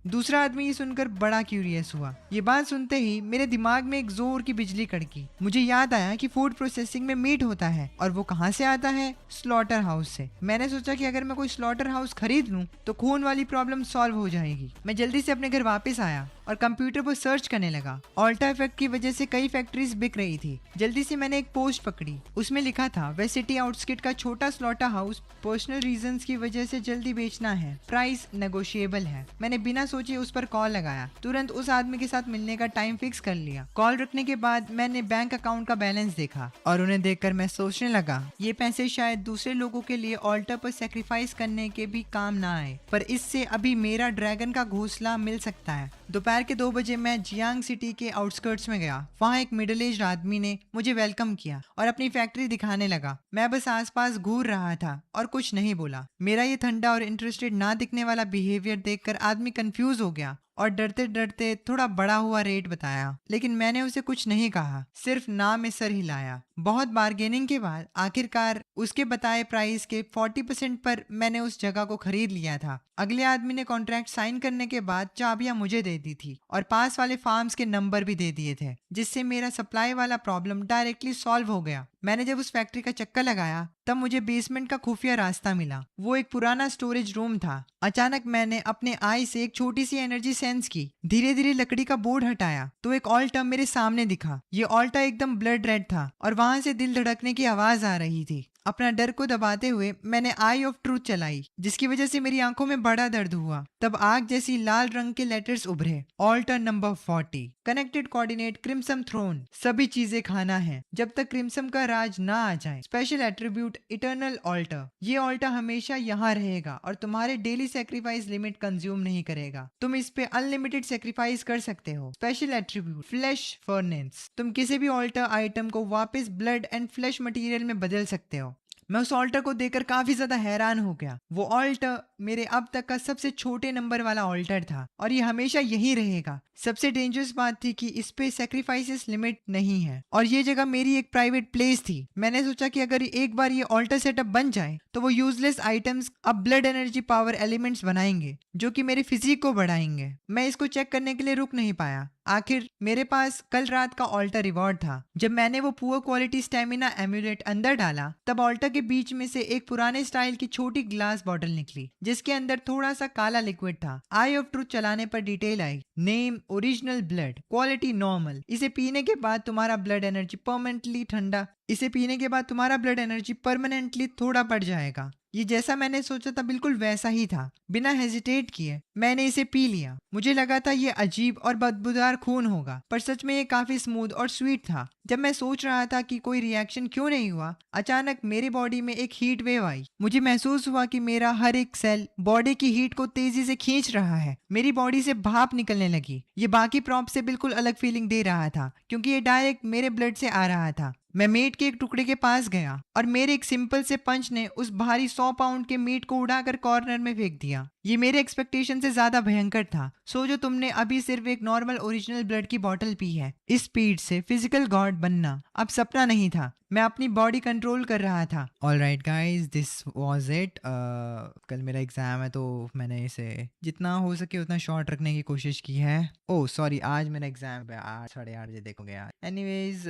दूसरा आदमी ये सुनकर बड़ा क्यूरियस हुआ। ये बात सुनते ही मेरे दिमाग में एक जोर की बिजली कड़की। मुझे याद आया कि फूड प्रोसेसिंग में मीट होता है और वो कहाँ से आता है? स्लॉटर हाउस से। मैंने सोचा कि अगर मैं कोई स्लॉटर हाउस खरीद लूं तो खून वाली प्रॉब्लम सॉल्व हो जाएगी। मैं जल्दी से अपने घर वापस आया और कंप्यूटर पर सर्च करने लगा। ऑल्टा इफेक्ट की वजह से कई फैक्ट्रीज बिक रही थी। जल्दी से मैंने एक पोस्ट पकड़ी। उसमें लिखा था, वेस्ट सिटी आउटस्किट का छोटा स्लॉटर हाउस पर्सनल रीजंस की वजह से जल्दी बेचना है, प्राइस नेगोशिएबल है। मैंने बिना सोचे उस पर कॉल लगाया। तुरंत उस आदमी के साथ मिलने का टाइम फिक्स कर लिया। कॉल रखने के बाद मैंने बैंक अकाउंट का बैलेंस देखा और उन्हें देखकर मैं सोचने लगा, ये पैसे शायद दूसरे लोगों के लिए ऑल्टर पर सेक्रीफाइस करने के भी काम ना आए, पर इससे अभी मेरा ड्रैगन का घोंसला मिल सकता है। दोपहर के 2 बजे मैं जियांग सिटी के आउटस्कर्ट्स में गया। वहाँ एक मिडिल एज आदमी ने मुझे वेलकम किया और अपनी फैक्ट्री दिखाने लगा। मैं बस आसपास घूर रहा था और कुछ नहीं बोला। मेरा ये ठंडा और इंटरेस्टेड ना दिखने वाला बिहेवियर देखकर आदमी कंफ्यूज हो गया और डरते डरते थोड़ा बड़ा हुआ रेट बताया, लेकिन मैंने उसे कुछ नहीं कहा, सिर्फ ना में सर हिलाया। बहुत बार्गेनिंग के बाद आखिरकार उसके बताए प्राइस के 40% पर मैंने उस जगह को खरीद लिया था। अगले आदमी ने कॉन्ट्रैक्ट साइन करने के बाद चाबियां मुझे दे दी थी और पास वाले फार्म्स के नंबर भी दे दिए थे, जिससे मेरा सप्लाई वाला प्रॉब्लम डायरेक्टली सॉल्व हो गया। मैंने जब उस फैक्ट्री का चक्कर लगाया तब मुझे बेसमेंट का खुफिया रास्ता मिला। वो एक पुराना स्टोरेज रूम था। अचानक मैंने अपने आई से एक छोटी सी एनर्जी सेंस की। धीरे धीरे लकड़ी का बोर्ड हटाया तो एक ऑल्टा मेरे सामने दिखा। ये ऑल्टा एकदम ब्लड रेड था और वहां से दिल धड़कने की आवाज आ रही थी। अपना डर को दबाते हुए मैंने आई ऑफ ट्रूथ चलाई, जिसकी वजह से मेरी आंखों में बड़ा दर्द हुआ। तब आग जैसी लाल रंग के लेटर्स उभरे, altar number 40, connected coordinate crimson throne, सभी चीजें खाना है जब तक क्रिम्सन का राज ना आ जाए। स्पेशल एट्रीब्यूट इटर्नल ऑल्टर, ये ऑल्टर हमेशा यहाँ रहेगा और तुम्हारे डेली सेक्रीफाइस लिमिट कंज्यूम नहीं करेगा। तुम इस पे अनलिमिटेड सेक्रीफाइस कर सकते हो। स्पेशल एट्रीब्यूट फ्लैश फर्नेंस, तुम किसी भी ऑल्टर आइटम को वापस ब्लड एंड फ्लैश मटेरियल में बदल सकते हो। मैं उस ऑल्टर को देखकर काफी ज्यादा हैरान हो गया। वो ऑल्टर मेरे अब तक का सबसे छोटे नंबर वाला ऑल्टर था और ये हमेशा यही रहेगा। सबसे डेंजरस बात थी कि इस पे सेक्रीफाइसेस लिमिट नहीं है और ये जगह मेरी एक प्राइवेट प्लेस थी। मैंने सोचा कि अगर एक बार ये ऑल्टर सेटअप बन जाए तो वो यूजलेस आइटम्स अब ब्लड एनर्जी पावर एलिमेंट्स बनाएंगे जो कि मेरे फिजिक को बढ़ाएंगे। मैं इसको चेक करने के लिए रुक नहीं पाया। आखिर मेरे पास कल रात का ऑल्टर रिवॉर्ड था। जब मैंने वो पुअर क्वालिटी स्टेमिना एम्यूलेट अंदर डाला तब ऑल्टर के बीच में से एक पुराने स्टाइल की छोटी ग्लास बॉटल निकली जिसके अंदर थोड़ा सा काला लिक्विड था। आई ऑफ ट्रूथ चलाने पर डिटेल आई, name original blood, quality normal. इसे पीने के बाद तुम्हारा ब्लड एनर्जी परमानेंटली थोड़ा बढ़ जाएगा। ये जैसा मैंने सोचा था बिल्कुल वैसा ही था। बिना हेजिटेट किए मैंने इसे पी लिया। मुझे लगा था ये अजीब और बदबूदार खून होगा, पर सच में ये काफी स्मूथ और स्वीट था। जब मैं सोच रहा था कि कोई रिएक्शन क्यों नहीं हुआ, अचानक मेरी बॉडी में एक हीट वेव आई। मुझे महसूस हुआ कि मेरा हर एक सेल बॉडी की हीट को तेजी से खींच रहा है। मेरी बॉडी से भाप निकलने लगी। ये बाकी प्रॉप से बिल्कुल अलग फीलिंग दे रहा था क्योंकि ये डायरेक्ट मेरे ब्लड से आ रहा था। मैं मीट के एक टुकड़े के पास गया और मेरे एक सिंपल से पंच ने उस भारी 100 पाउंड के मीट को उड़ाकर कॉर्नर में फेंक दिया। ये मेरे एक्सपेक्टेशन से ज्यादा भयंकर था। सोचो तुमने अभी सिर्फ एक नॉर्मल ओरिजिनल ब्लड की बोतल पी है। इस स्पीड से फिजिकल गॉड बनना अब सपना नहीं था। मैं अपनी बॉडी कंट्रोल कर रहा था। Alright guys, this was it. कल मेरा एग्जाम है तो मैंने इसे जितना हो सके उतना शॉर्ट रखने की कोशिश की है। ओह सॉरी, आज मेरा एग्जाम है 8 साढ़े 8 बजे, देखोगे यार। एनीवेज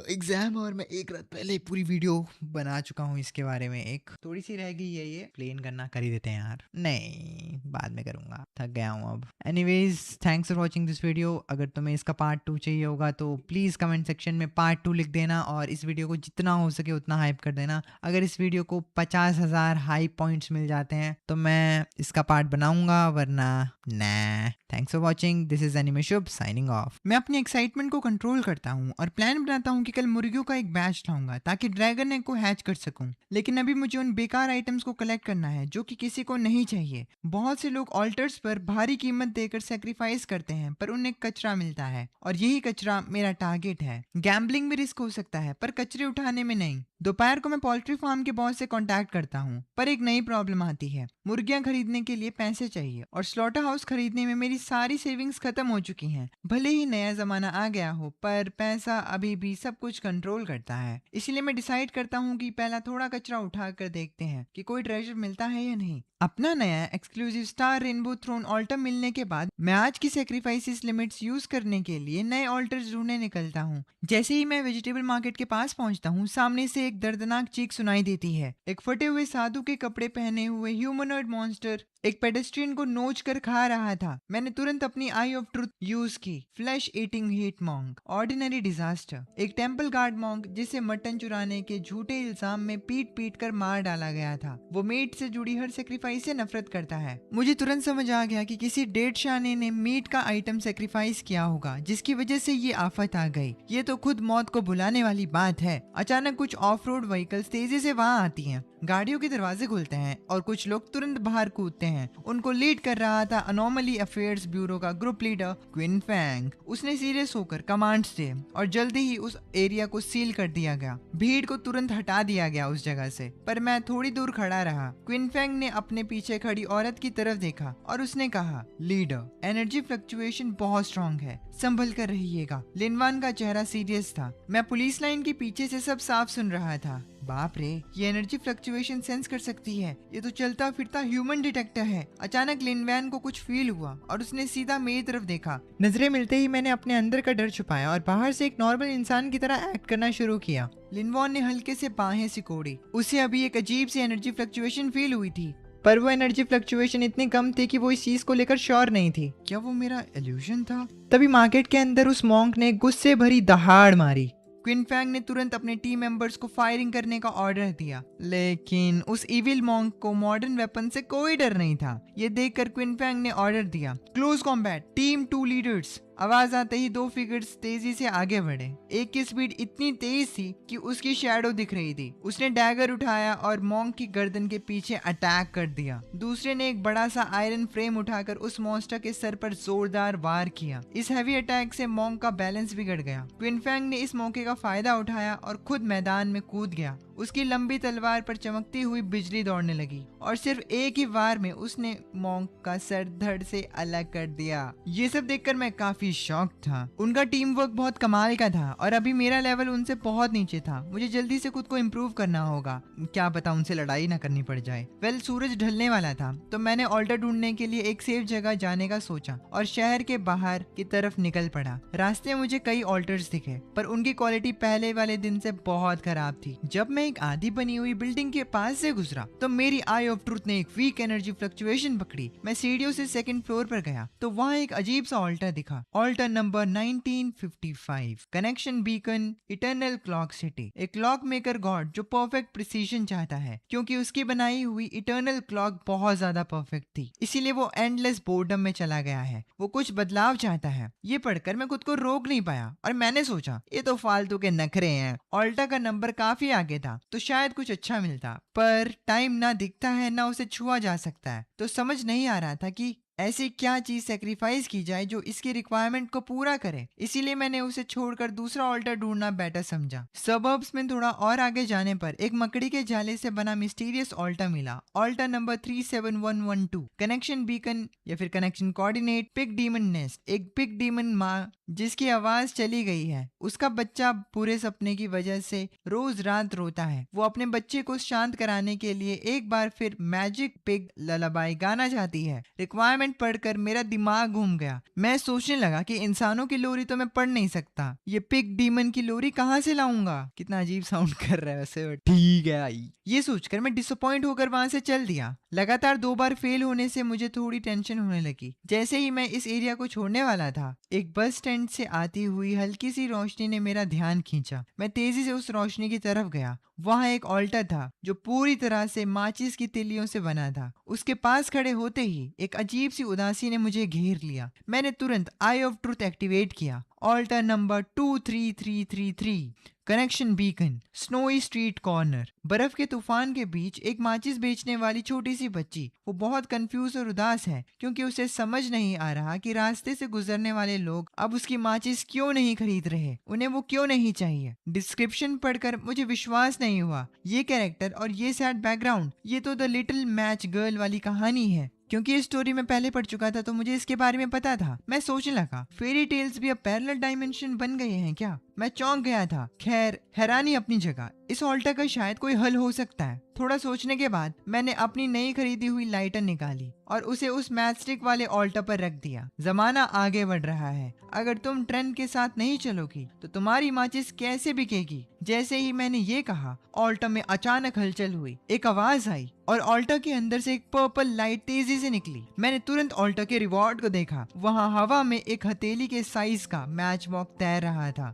एग्जाम और मैं एक रात पहले पूरी वीडियो बना चुका हूँ इसके बारे में। एक थोड़ी सी रह गई है, ये प्लेन करना कर ही देते हैं यार। नहीं नहीं, बाद में करूंगा, थक गया हूँ अब। Anyways, thanks for watching this video. अगर तुम्हें इसका पार्ट 2 चाहिए होगा तो प्लीज़ कमेंट सेक्शन में पार्ट 2 लिख देना और इस वीडियो को जितना हो सके उतना हाइप कर देना। अगर इस वीडियो को 50,000 हाइप पॉइंट्स मिल जाते हैं तो मैं इसका पार्ट बनाऊंगा, वरना nah। Thanks for watching, this is anime Shubh signing off. मैं अपनी एक्साइटमेंट को कंट्रोल करता हूँ और प्लान बनाता हूँ कि कल मुर्गियों का एक बैच लाऊंगा ताकि ड्रैगन एग को हैच कर सकूं। लेकिन अभी मुझे उन बेकार आइटम्स को कलेक्ट करना है जो कि किसी को नहीं चाहिए। बहुत से लोग ऑल्टर्स पर भारी कीमत देकर सेक्रीफाइस करते हैं पर उन्हें कचरा मिलता है और यही कचरा मेरा टारगेट है। गैम्बलिंग में रिस्क हो सकता है पर कचरे उठाने में नहीं। दोपहर को मैं पोल्ट्री फार्म के बॉस से कांटेक्ट करता हूँ पर एक नई प्रॉब्लम आती है। मुर्गियां खरीदने के लिए पैसे चाहिए और स्लॉटर हाउस खरीदने में मेरी सारी सेविंग्स खत्म हो चुकी हैं। भले ही नया जमाना आ गया हो पर पैसा अभी भी सब कुछ कंट्रोल करता है। इसलिए मैं डिसाइड करता हूँ कि पहला थोड़ा कचरा उठा कर देखते हैं कि कोई ट्रेजर मिलता है या नहीं। अपना नया exclusive star rainbow throne altar मिलने के बाद मैं आज की सेक्रीफाइसेस लिमिट्स यूज करने के लिए नए ऑल्टर्स ढूंढने निकलता हूँ। जैसे ही मैं वेजिटेबल मार्केट के पास पहुंचता हूँ, सामने से एक दर्दनाक चीख सुनाई देती है। एक फटे हुए साधु के कपड़े पहने हुए ह्यूमनॉइड मॉन्स्टर एक पेडेस्ट्रियन को नोच कर खा रहा था। मैंने तुरंत अपनी आई ऑफ ट्रुथ यूज की। Flesh eating heat monk, ordinary disaster. एक टेंपल गार्ड मॉन्क जिसे मटन चुराने के झूठे इल्जाम में पीट पीट कर मार डाला गया था। वो मीट से जुड़ी हर सेक्रीफाइस से नफरत करता है। मुझे तुरंत समझ आ गया कि किसी डेड शाने ने मीट का आइटम सेक्रीफाइस किया होगा जिसकी वजह से ये आफत आ गई। ये तो खुद मौत को बुलाने वाली बात है। अचानक कुछ ऑफ रोड व्हीकल्स तेजी से वहां आती हैं। गाड़ियों के दरवाजे खुलते हैं और कुछ लोग तुरंत बाहर कूदते हैं। उनको लीड कर रहा था अनोमली अफेयर्स ब्यूरो का ग्रुप लीडर क्विन फैंग। उसने सीरियस होकर कमांड्स दिए और जल्दी ही उस एरिया को सील कर दिया गया। भीड़ को तुरंत हटा दिया गया उस जगह से, पर मैं थोड़ी दूर खड़ा रहा। क्विन फैंग ने अपने पीछे खड़ी औरत की तरफ देखा और उसने कहा, लीडर, एनर्जी फ्लक्चुएशन बहुत स्ट्रॉन्ग है, संभल कर रहिएगा। लिनवान का चेहरा सीरियस था। मैं पुलिस लाइन के पीछे से सब साफ सुन रहा था। बाप रे, ये एनर्जी फ्लक्चुएशन सेंस कर सकती है। ये तो चलता फिरता ह्यूमन डिटेक्टर है। अचानक लिनवैन को कुछ फील हुआ और उसने सीधा मेरी तरफ देखा। नजरें मिलते ही मैंने अपने अंदर का डर छुपाया और बाहर से एक नॉर्मल इंसान की तरह एक्ट करना शुरू किया। लिनवॉन ने हल्के से बाहें सिकोड़ी। उसे अभी एक अजीब सी एनर्जी फ्लक्चुएशन फील हुई थी, पर वो एनर्जी फ्लक्चुएशन इतनी कम थी कि वो इस चीज को लेकर श्योर नहीं थी। क्या वो मेरा इल्यूजन था? तभी मार्केट के अंदर उस मॉन्क ने गुस्से भरी दहाड़ मारी। क्विन फैंग ने तुरंत अपने टीम मेंबर्स को फायरिंग करने का ऑर्डर दिया, लेकिन उस इविल मॉन्क को मॉडर्न वेपन से कोई डर नहीं था। ये देखकर क्विन फैंग ने ऑर्डर दिया, क्लोज कॉम्बैट, टीम 2 लीडर्स। आवाज आते ही 2 फिगर्स तेजी से आगे बढ़े। एक की स्पीड इतनी तेज थी कि उसकी शैडो दिख रही थी। उसने डैगर उठाया और मॉन्क की गर्दन के पीछे अटैक कर दिया। दूसरे ने एक बड़ा सा आयरन फ्रेम उठाकर उस मॉन्स्टर के सर पर जोरदार वार किया। इस हैवी अटैक से मॉन्क का बैलेंस बिगड़ गया। क्विन फैंग ने इस मौके का फायदा उठाया और खुद मैदान में कूद गया। उसकी लंबी तलवार पर चमकती हुई बिजली दौड़ने लगी और सिर्फ एक ही वार में उसने मॉन्क का सर धड़ से अलग कर दिया। ये सब देखकर मैं काफी शॉक था। उनका टीम वर्क बहुत कमाल का था और अभी मेरा लेवल उनसे बहुत नीचे था। मुझे जल्दी से खुद को इम्प्रूव करना होगा, क्या पता उनसे लड़ाई ना करनी पड़ जाए। वेल, सूरज ढलने वाला था तो मैंने ऑल्टर ढूंढने के लिए एक सेफ जगह जाने का सोचा और शहर के बाहर की तरफ निकल पड़ा। रास्ते में मुझे कई ऑल्टर्स दिखे पर उनकी क्वालिटी पहले वाले दिन से बहुत खराब थी। जब मैं एक आधी बनी हुई बिल्डिंग के पास से गुजरा तो मेरी आई ऑफ ट्रुथ ने एक वीक एनर्जी फ्लक्चुएशन पकड़ी। मैं सीढ़ियों से सेकंड फ्लोर पर गया तो वहाँ एक अजीब सा ऑल्टर दिखा। Altar number 1955, connection beacon, eternal clock city. एक क्लॉक मेकर गॉड जो परफेक्ट प्रिसीजन चाहता है, क्योंकि उसकी बनाई हुई इटर्नल क्लॉक बहुत ज्यादा परफेक्ट थी, इसीलिए वो एंडलेस बोर्डम में चला गया है। वो कुछ बदलाव चाहता है। ये पढ़कर मैं खुद को रोक नहीं पाया और मैंने सोचा ये तो फालतू के नखरे हैं। ऑल्टा का नंबर काफी आगे था तो शायद कुछ अच्छा मिलता, पर टाइम ना दिखता है ना उसे छुआ जा सकता है, तो समझ नहीं आ रहा था कि ऐसी क्या चीज सेक्रीफाइस की जाए जो इसकी रिक्वायरमेंट को पूरा करे। इसीलिए मैंने उसे छोड़कर दूसरा ऑल्टर ढूंढना बेटर समझा। सबर्ब्स में थोड़ा और आगे जाने पर एक मकड़ी के जाले से बना मिस्टीरियस ऑल्टर मिला। ऑल्टर नंबर 37112, कनेक्शन बीकन या फिर connection coordinate, pig demon nest. एक पिग डीमन माँ जिसकी आवाज चली गई है, उसका बच्चा पूरे सपने की वजह से रोज रात रोता है। वो अपने बच्चे को शांत कराने के लिए एक बार फिर मैजिक पिग ललाबाई गाना चाहती है। रिक्वायरमेंट कमेंट पढ़कर मेरा दिमाग घूम गया। मैं सोचने लगा कि इंसानों की लोरी तो मैं पढ़ नहीं सकता, ये पिग डीमन की लोरी कहाँ से लाऊंगा। कितना अजीब साउंड कर रहा है वैसे, ठीक है आई। ये सोचकर मैं डिसअपॉइंट होकर वहां से चल दिया। लगातार 2 बार फेल होने से मुझे थोड़ी टेंशन होने लगी। जैसे ही मैं इस एरिया को छोड़ने वाला था, एक बस स्टैंड से आती हुई हल्की सी रोशनी ने मेरा ध्यान खींचा। मैं तेजी से उस रोशनी की तरफ गया। वहां एक ऑल्टर था जो पूरी तरह से माचिस की तिलियों से बना था। उसके पास खड़े होते ही एक अजीब सी उदासी ने मुझे घेर लिया। मैंने तुरंत आई ऑफ ट्रुथ एक्टिवेट किया। Altar number 23333, connection beacon, snowy street corner. बर्फ के तूफान के बीच एक माचिस बेचने वाली छोटी सी बच्ची, वो बहुत कंफ्यूज और उदास है क्योंकि उसे समझ नहीं आ रहा कि रास्ते से गुजरने वाले लोग अब उसकी माचिस क्यों नहीं खरीद रहे, उन्हें वो क्यों नहीं चाहिए। डिस्क्रिप्शन पढ़कर मुझे विश्वास नहीं हुआ। ये कैरेक्टर और ये सैड बैकग्राउंड, ये तो द लिटिल मैच गर्ल वाली कहानी है। क्योंकि इस स्टोरी में पहले पढ़ चुका था तो मुझे इसके बारे में पता था। मैं सोचने लगा, फेरी टेल्स भी अब पैरेलल डायमेंशन बन गए हैं क्या? मैं चौंक गया था। खैर, हैरानी अपनी जगह, इस ऑल्टर का शायद कोई हल हो सकता है। थोड़ा सोचने के बाद मैंने अपनी नई खरीदी हुई लाइटर निकाली और उसे उस मैचस्टिक वाले ऑल्टर पर रख दिया। जमाना आगे बढ़ रहा है, अगर तुम ट्रेंड के साथ नहीं चलोगी तो तुम्हारी माचिस कैसे बिकेगी। जैसे ही मैंने ये कहा, ऑल्टर में अचानक हलचल हुई। एक आवाज आई और ऑल्टर के अंदर से एक पर्पल लाइट तेजी से निकली। मैंने तुरंत ऑल्टर के रिवॉर्ड को देखा। वहाँ हवा में एक हथेली के साइज का मैच बॉक्स तैर रहा था।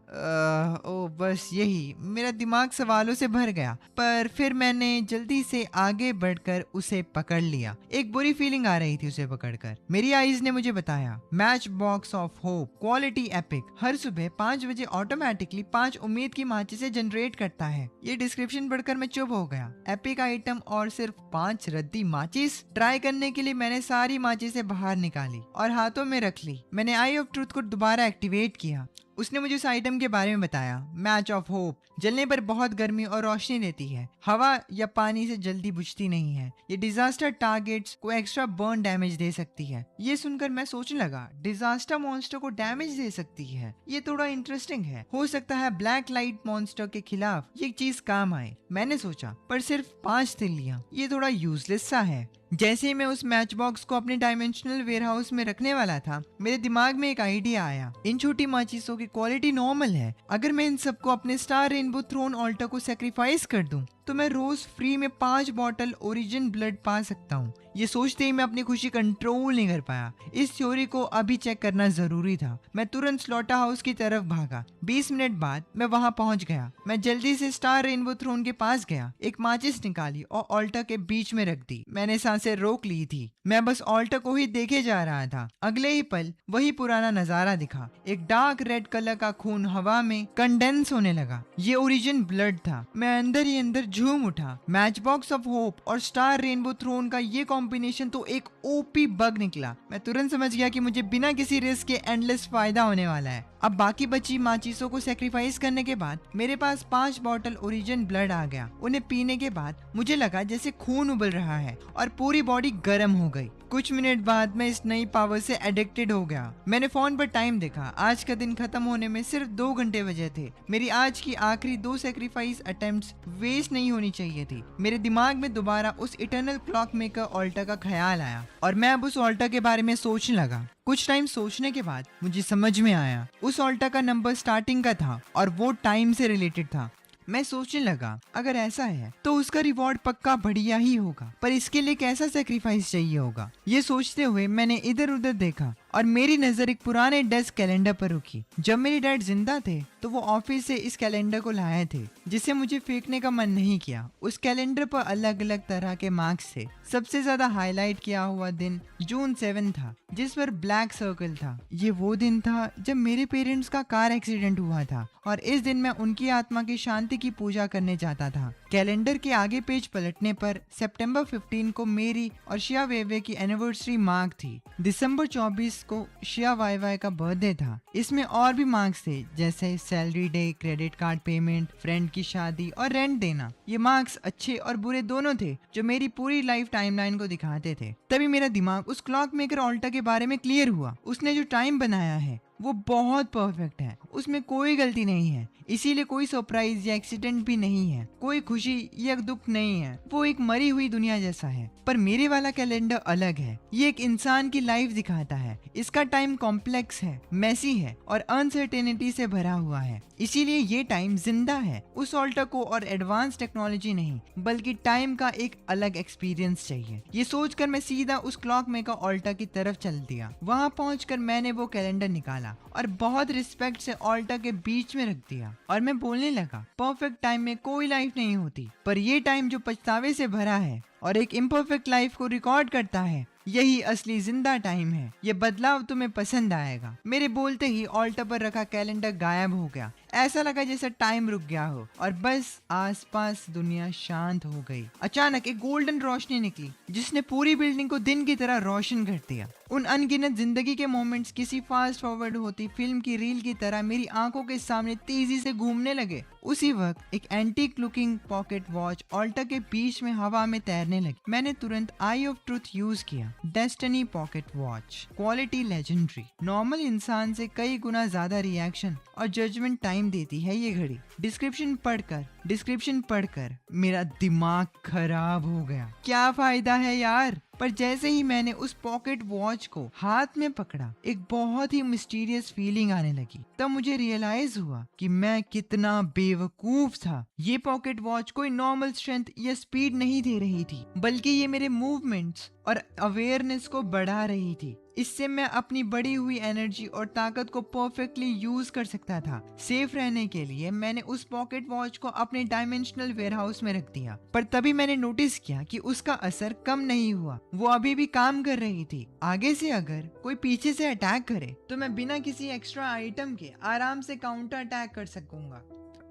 ओ बस यही, मेरा दिमाग सवालों से भर गया। पर फिर मैंने जल्दी से आगे बढ़कर उसे पकड़ लिया। एक बुरी फीलिंग आ रही थी उसे पकड़कर। मेरी आईज ने मुझे बताया, match box of hope, quality epic, हर सुबह 5 बजे ऑटोमेटिकली 5 उम्मीद की माचिसें जनरेट करता है। ये डिस्क्रिप्शन पढ़कर मैं चुप हो गया। एपिक आइटम और सिर्फ 5 रद्दी माचिस। ट्राई करने के लिए मैंने सारी माचिसें बाहर निकाली और हाथों में रख ली। मैंने आई ऑफ ट्रूथ को दोबारा एक्टिवेट किया। उसने मुझे उस आइटम के बारे में बताया, मैच ऑफ होप, जलने पर बहुत गर्मी और रोशनी देती है, हवा या पानी से जल्दी बुझती नहीं है। ये डिजास्टर टारगेट्स को एक्स्ट्रा बर्न डैमेज दे सकती है। ये सुनकर मैं सोचने लगा, डिजास्टर मॉन्स्टर को डैमेज दे सकती है, ये थोड़ा इंटरेस्टिंग है। हो सकता है ब्लैक लाइट मॉन्स्टर के खिलाफ ये चीज काम आए, मैंने सोचा। पर सिर्फ 5 तिल्लियां, ये थोड़ा यूजलेस सा है। जैसे ही मैं उस मैच बॉक्स को अपने डायमेंशनल वेयरहाउस में रखने वाला था, मेरे दिमाग में एक आइडिया आया। इन छोटी माचिसों की क्वालिटी नॉर्मल है। अगर मैं इन सबको अपने स्टार रेनबो थ्रोन ऑल्टर को सेक्रीफाइस कर दूं तो मैं रोज फ्री में 5 बॉटल ओरिजिन ब्लड पा सकता हूँ। ये सोचते ही मैं अपनी खुशी कंट्रोल नहीं कर पाया। इस थ्योरी को अभी चेक करना जरूरी था। मैं तुरंत स्लॉटर हाउस की तरफ भागा। 20 मिनट बाद मैं वहां पहुंच गया। मैं जल्दी से स्टार रेनबो थ्रोन के पास गया, एक माचिस निकाली और ऑल्टर के बीच में रख दी। मैंने सांसें रोक ली थी। मैं बस ऑल्टर को ही देखे जा रहा था। अगले ही पल वही पुराना नजारा दिखा। एक डार्क रेड कलर का खून हवा में कंडेंस होने लगा। ये ओरिजिन ब्लड था। मैं अंदर ही अंदर झूम उठा। मैच बॉक्स ऑफ होप और स्टार रेनबो थ्रोन का ये कॉम्बिनेशन तो एक ओपी बग निकला। मैं तुरंत समझ गया कि मुझे बिना किसी रिस्क के एंडलेस फायदा होने वाला है। अब बाकी बची माचिसों को सेक्रीफाइस करने के बाद मेरे पास 5 बॉटल ओरिजिन ब्लड आ गया। उन्हें पीने के बाद मुझे लगा जैसे खून उबल रहा है और पूरी बॉडी गर्म हो गई। कुछ मिनट बाद मैं इस नई पावर से एडिक्टेड हो गया। मैंने फोन पर टाइम देखा। आज का दिन खत्म होने में सिर्फ 2 घंटे बचे थे। मेरी आज की आखिरी 2 सेक्रीफाइस अटेम्प्ट्स वेस्ट नहीं होनी चाहिए थी। मेरे दिमाग में दोबारा उस इटर्नल क्लॉक मेकर ऑल्टर का ख्याल आया और मैं अब उस ऑल्टर के बारे में सोचने लगा। कुछ टाइम सोचने के बाद मुझे समझ में आया, उस ऑल्टर का नंबर स्टार्टिंग का था और वो टाइम से रिलेटेड था। मैं सोचने लगा, अगर ऐसा है तो उसका रिवॉर्ड पक्का बढ़िया ही होगा, पर इसके लिए कैसा सेक्रीफाइस चाहिए होगा। ये सोचते हुए मैंने इधर उधर देखा और मेरी नजर एक पुराने डेस्क कैलेंडर पर रुकी। जब मेरे डैड जिंदा थे तो वो ऑफिस से इस कैलेंडर को लाए थे, जिसे मुझे फेंकने का मन नहीं किया। उस कैलेंडर पर अलग अलग तरह के मार्क्स थे। सबसे ज्यादा हाईलाइट किया हुआ दिन जून 7 था, जिस पर ब्लैक सर्कल था। ये वो दिन था जब मेरे पेरेंट्स का कार एक्सीडेंट हुआ था और इस दिन मैं उनकी आत्मा की शांति की पूजा करने जाता था। कैलेंडर के आगे पेज पलटने पर सितंबर 15 को मेरी और शिया वेवे की एनिवर्सरी मार्क थी। दिसंबर 24 को शिया वाई का बर्थडे था। इसमें और भी मार्क्स थे, जैसे salary day, credit card payment, friend की शादी और रेंट देना। ये मार्क्स अच्छे और बुरे दोनों थे, जो मेरी पूरी लाइफ टाइमलाइन को दिखाते थे। तभी मेरा दिमाग उस क्लॉक मेकर ऑल्टर के बारे में क्लियर हुआ। उसने जो टाइम बनाया है वो बहुत परफेक्ट है, उसमें कोई गलती नहीं है, इसीलिए कोई सरप्राइज या एक्सीडेंट भी नहीं है, कोई खुशी या दुख नहीं है, वो एक मरी हुई दुनिया जैसा है। पर मेरे वाला कैलेंडर अलग है, ये एक इंसान की लाइफ दिखाता है। इसका टाइम कॉम्प्लेक्स है, मेसी है और अनसर्टेनिटी से भरा हुआ है, इसीलिए ये टाइम जिंदा है। उस ऑल्टर को और एडवांस टेक्नोलॉजी नहीं, बल्कि टाइम का एक अलग एक्सपीरियंस चाहिए। ये सोचकर मैं सीधा उस क्लॉक मेकर ऑल्टर की तरफ चल दिया। वहां पहुंचकर मैंने वो कैलेंडर निकाला और बहुत रिस्पेक्ट से ऑल्टर के बीच में रख दिया और मैं बोलने लगा, परफेक्ट टाइम में कोई लाइफ नहीं होती, पर ये टाइम जो पछतावे से भरा है और एक इम्परफेक्ट लाइफ को रिकॉर्ड करता है, यही असली जिंदा टाइम है। ये बदलाव तुम्हें पसंद आएगा। मेरे बोलते ही ऑल्टर पर रखा कैलेंडर गायब हो गया। ऐसा लगा जैसे टाइम रुक गया हो और बस आसपास दुनिया शांत हो गई। अचानक एक गोल्डन रोशनी निकली जिसने पूरी बिल्डिंग को दिन की तरह रोशन कर दिया। उन अनगिनत जिंदगी के मोमेंट्स किसी फास्ट फॉरवर्ड होती फिल्म की रील की तरह मेरी आंखों के सामने तेजी से घूमने लगे। उसी वक्त एक antique looking pocket watch altar के बीच में हवा में तैरने लगी। मैंने तुरंत आई ऑफ ट्रूथ यूज किया। Destiny pocket watch, quality legendary, normal इंसान से कई गुना ज्यादा रिएक्शन और जजमेंट टाइम देती है ये घड़ी। डिस्क्रिप्शन पढ़कर मेरा दिमाग खराब हो गया। क्या फायदा है यार। पर जैसे ही मैंने उस पॉकेट वॉच को हाथ में पकड़ा, एक बहुत ही मिस्टीरियस फीलिंग आने लगी। तब मुझे रियलाइज हुआ कि मैं कितना बेवकूफ था। ये पॉकेट वॉच कोई नॉर्मल स्ट्रेंथ या स्पीड नहीं दे रही थी, बल्कि ये मेरे मूवमेंट्स और अवेयरनेस को बढ़ा रही थी। इससे मैं अपनी बढ़ी हुई एनर्जी और ताकत को परफेक्टली यूज कर सकता था। सेफ रहने के लिए मैंने उस पॉकेट वॉच को अपने डायमेंशनल वेयरहाउस में रख दिया। पर तभी मैंने नोटिस किया कि उसका असर कम नहीं हुआ, वो अभी भी काम कर रही थी। आगे से अगर कोई पीछे से अटैक करे तो मैं बिना किसी एक्स्ट्रा आइटम के आराम से काउंटर अटैक कर सकूंगा।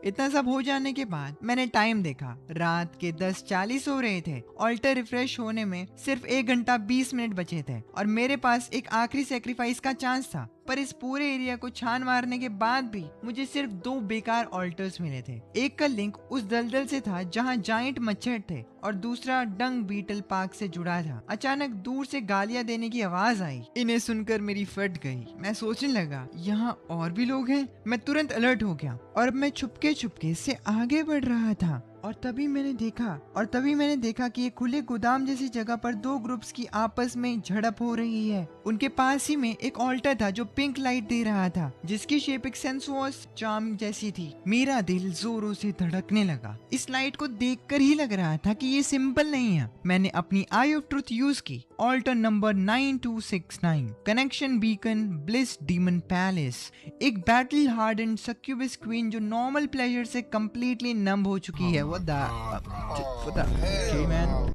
इतना सब हो जाने के बाद मैंने टाइम देखा। रात के 10:40 हो रहे थे। ऑल्टर रिफ्रेश होने में सिर्फ 1 घंटा 20 मिनट बचे थे और मेरे पास एक आखिरी सेक्रीफाइस का चांस था। पर इस पूरे एरिया को छान मारने के बाद भी मुझे सिर्फ 2 बेकार ऑल्टर्स मिले थे। एक का लिंक उस दलदल से था जहां जाइंट मच्छर थे और दूसरा डंग बीटल पार्क से जुड़ा था। अचानक दूर से गालियां देने की आवाज आई। इन्हें सुनकर मेरी फट गई। मैं सोचने लगा, यहाँ और भी लोग हैं। मैं तुरंत अलर्ट हो गया और मैं छुपके से आगे बढ़ रहा था। और तभी मैंने देखा कि एक खुले गोदाम जैसी जगह पर 2 ग्रुप्स की आपस में झड़प हो रही है। उनके पास ही में एक ऑल्टर था जो पिंक लाइट दे रहा था, जिसकी शेप एक सेंसुअस चार्म जैसी थी। मेरा दिल जोरों से धड़कने लगा। इस लाइट को देखकर ही लग रहा था कि ये सिंपल नहीं है। मैंने अपनी आई ऑफ ट्रूथ यूज की। Altar number 9269, connection beacon, bliss demon palace. एक बैटल हार्डन सक्यूबस क्वीन जो नॉर्मल प्लेजर से कंप्लीटली नंब हो चुकी है।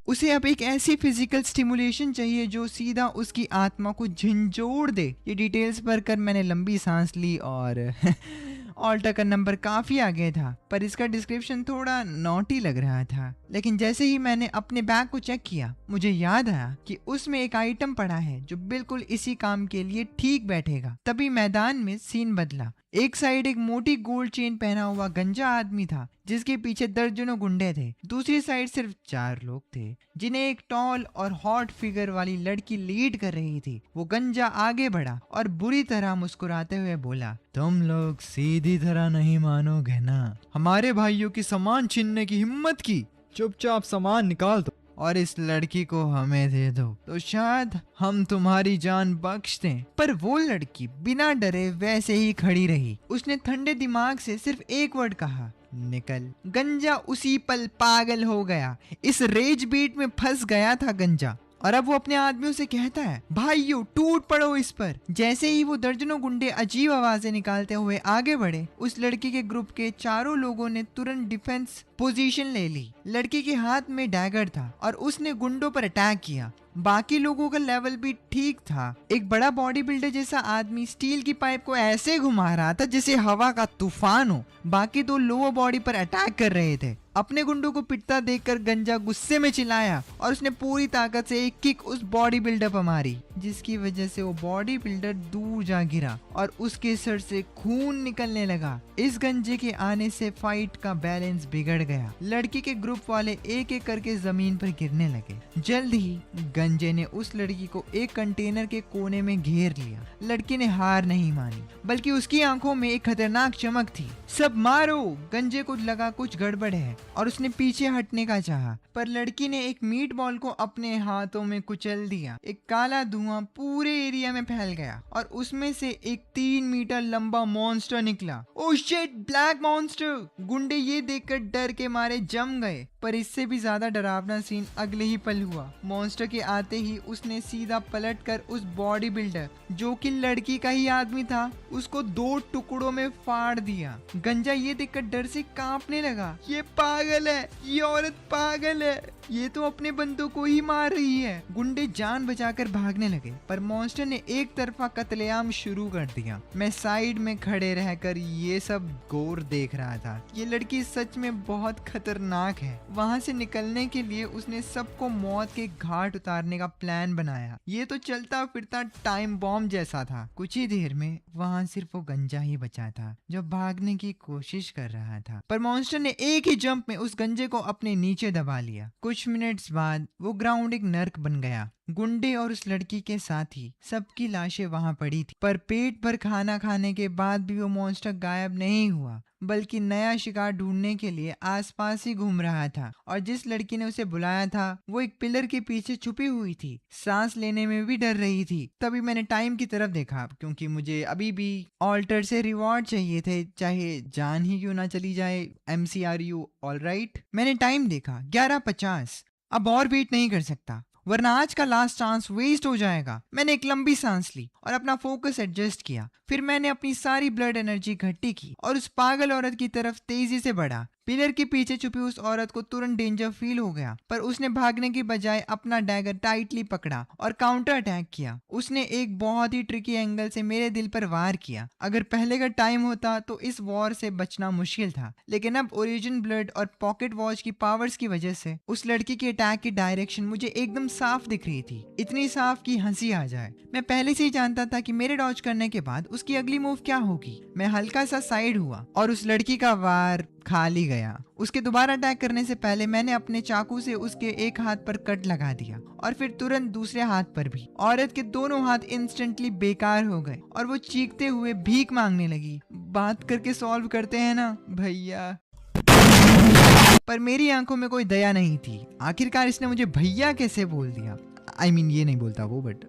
उसे अब एक ऐसी फिजिकल स्टिमुलेशन चाहिए जो सीधा उसकी आत्मा को झंझोड़ दे। ये डिटेल्स पढ़कर मैंने लंबी सांस ली और ऑल्टर का नंबर काफी आगे था, पर इसका डिस्क्रिप्शन थोड़ा नॉटी लग रहा था। लेकिन जैसे ही मैंने अपने बैग को चेक किया, मुझे याद आया कि उसमें एक आइटम पड़ा है जो बिल्कुल इसी काम के लिए ठीक बैठेगा। तभी मैदान में सीन बदला। एक साइड एक मोटी गोल्ड चेन पहना हुआ गंजा आदमी था जिसके पीछे दर्जनों गुंडे थे। दूसरी साइड सिर्फ 4 लोग थे जिन्हें एक टॉल और हॉट फिगर वाली लड़की लीड कर रही थी। वो गंजा आगे बढ़ा और बुरी तरह मुस्कुराते हुए बोला, तुम लोग सीधी तरह नहीं मानोगे ना, हमारे भाइयों की सामान छीनने की हिम्मत की। चुपचाप सामान निकाल दो और इस लड़की को हमें दे दो तो शायद हम तुम्हारी जान बख्श दें। पर वो लड़की बिना डरे वैसे ही खड़ी रही। उसने ठंडे दिमाग से सिर्फ एक वर्ड कहा, निकल। गंजा उसी पल पागल हो गया। इस रेज बीट में फंस गया था गंजा और अब वो अपने आदमियों से कहता है, भाइयों टूट पड़ो इस पर। जैसे ही वो दर्जनों गुंडे अजीब आवाजें निकालते हुए आगे बढ़े, उस लड़की के ग्रुप के 4 लोगों ने तुरंत डिफेंस पोजीशन ले ली। लड़की के हाथ में डैगर था और उसने गुंडों पर अटैक किया। बाकी लोगों का लेवल भी ठीक था। एक बड़ा बॉडी बिल्डर जैसा आदमी स्टील की पाइप को ऐसे घुमा रहा था जैसे हवा का तूफान हो। बाकी 2 लोअर बॉडी पर अटैक कर रहे थे। अपने गुंडों को पिटता देखकर गंजा गुस्से में चिल्लाया और उसने पूरी ताकत से एक किक उस बॉडी बिल्डर पर मारी। जिसकी वजह से वो बॉडी बिल्डर दूर जा गिरा और उसके सर से खून निकलने लगा। इस गंजे के आने से फाइट का बैलेंस बिगड़ गया। लड़की के ग्रुप वाले एक एक करके जमीन पर गिरने लगे। जल्द ही गंजे ने उस लड़की को एक कंटेनर के कोने में घेर लिया। लड़की ने हार नहीं मानी, बल्कि उसकी आंखों में एक खतरनाक चमक थी। सब मारो! गंजे को लगा कुछ गड़बड़ है और उसने पीछे हटने का चाहा, पर लड़की ने एक मीट बॉल को अपने हाथों में कुचल दिया। एक काला धुआं पूरे एरिया में फैल गया और उसमें से एक 3 मीटर लंबा मॉन्स्टर निकला। Oh shit, black monster! गुंडे ये देखकर डर के मारे जम गए। पर इससे भी ज्यादा डरावना सीन अगले ही पल हुआ। मॉन्स्टर के आते ही उसने सीधा पलटकर उस बॉडी बिल्डर, जो कि लड़की का ही आदमी था, उसको 2 टुकड़ों में फाड़ दिया। गंजा ये देखकर डर से कांपने लगा। ये पागल है, ये औरत पागल है, ये तो अपने बंदों को ही मार रही है। गुंडे जान बचाकर भागने लगे, पर मॉन्स्टर ने एक तरफा कत्लेआम शुरू कर दिया। मैं साइड में खड़े रहकर ये सब गौर देख रहा था। ये लड़की सच में बहुत खतरनाक है। वहां से निकलने के लिए उसने सबको मौत के घाट उतारने का प्लान बनाया। ये तो चलता फिरता टाइम बॉम्ब जैसा था। कुछ ही देर में वहां सिर्फ वो गंजा ही बचा था, जो भागने की कोशिश कर रहा था। पर मॉन्स्टर ने एक ही जंप में उस गंजे को अपने नीचे दबा लिया। कुछ मिनट्स बाद वो ग्राउंड एक नर्क बन गया। गुंडे और उस लड़की के साथ ही सबकी लाशें वहां पड़ी थी। पर पेट भर खाना खाने के बाद भी वो मॉन्स्टर गायब नहीं हुआ, बल्कि नया शिकार ढूंढने के लिए आसपास ही घूम रहा था। और जिस लड़की ने उसे बुलाया था वो एक पिलर के पीछे छुपी हुई थी, सांस लेने में भी डर रही थी। तभी मैंने टाइम की तरफ देखा, क्योंकि मुझे अभी भी ऑल्टर से रिवॉर्ड चाहिए थे, चाहे जान ही क्यों ना चली जाए। MCRU alright. मैंने टाइम देखा, 11:50। अब और वेट नहीं कर सकता, वरना आज का लास्ट चांस वेस्ट हो जाएगा। मैंने एक लंबी सांस ली और अपना फोकस एडजस्ट किया। फिर मैंने अपनी सारी ब्लड एनर्जी इकट्ठी की और उस पागल औरत की तरफ तेजी से बढ़ा। पिलर के पीछे छुपी उस औरत को तुरंत डेंजर फील हो गया, पर उसने भागने की बजाय अपना डैगर टाइटली पकड़ा और काउंटर अटैक किया। उसने एक बहुत ही ट्रिकी एंगल से मेरे दिल पर वार किया। अगर पहले का टाइम होता तो इस वॉर से बचना मुश्किल था, लेकिन अब ओरिजिन ब्लड और पॉकेट वॉच की पावर्स की वजह से उस लड़की के अटैक की डायरेक्शन मुझे एकदम साफ दिख रही थी। इतनी साफ कि हंसी आ जाए। मैं पहले से ही जानता था कि मेरे डॉज करने के बाद उसकी अगली मूव क्या होगी। मैं हल्का सा साइड हुआ और उस लड़की का वार खाली गया। उसके दोबारा अटैक करने से पहले मैंने अपने चाकू से उसके एक हाथ पर कट लगा दिया और फिर तुरंत दूसरे हाथ पर भी। औरत के दोनों हाथ इंस्टेंटली बेकार हो गए और वो चीखते हुए भीख मांगने लगी। बात करके सॉल्व करते हैं ना भैया। पर मेरी आंखों में कोई दया नहीं थी। आखिरकार इसने मुझे भैया कैसे बोल दिया। I mean, ये नहीं बोलता वो, बट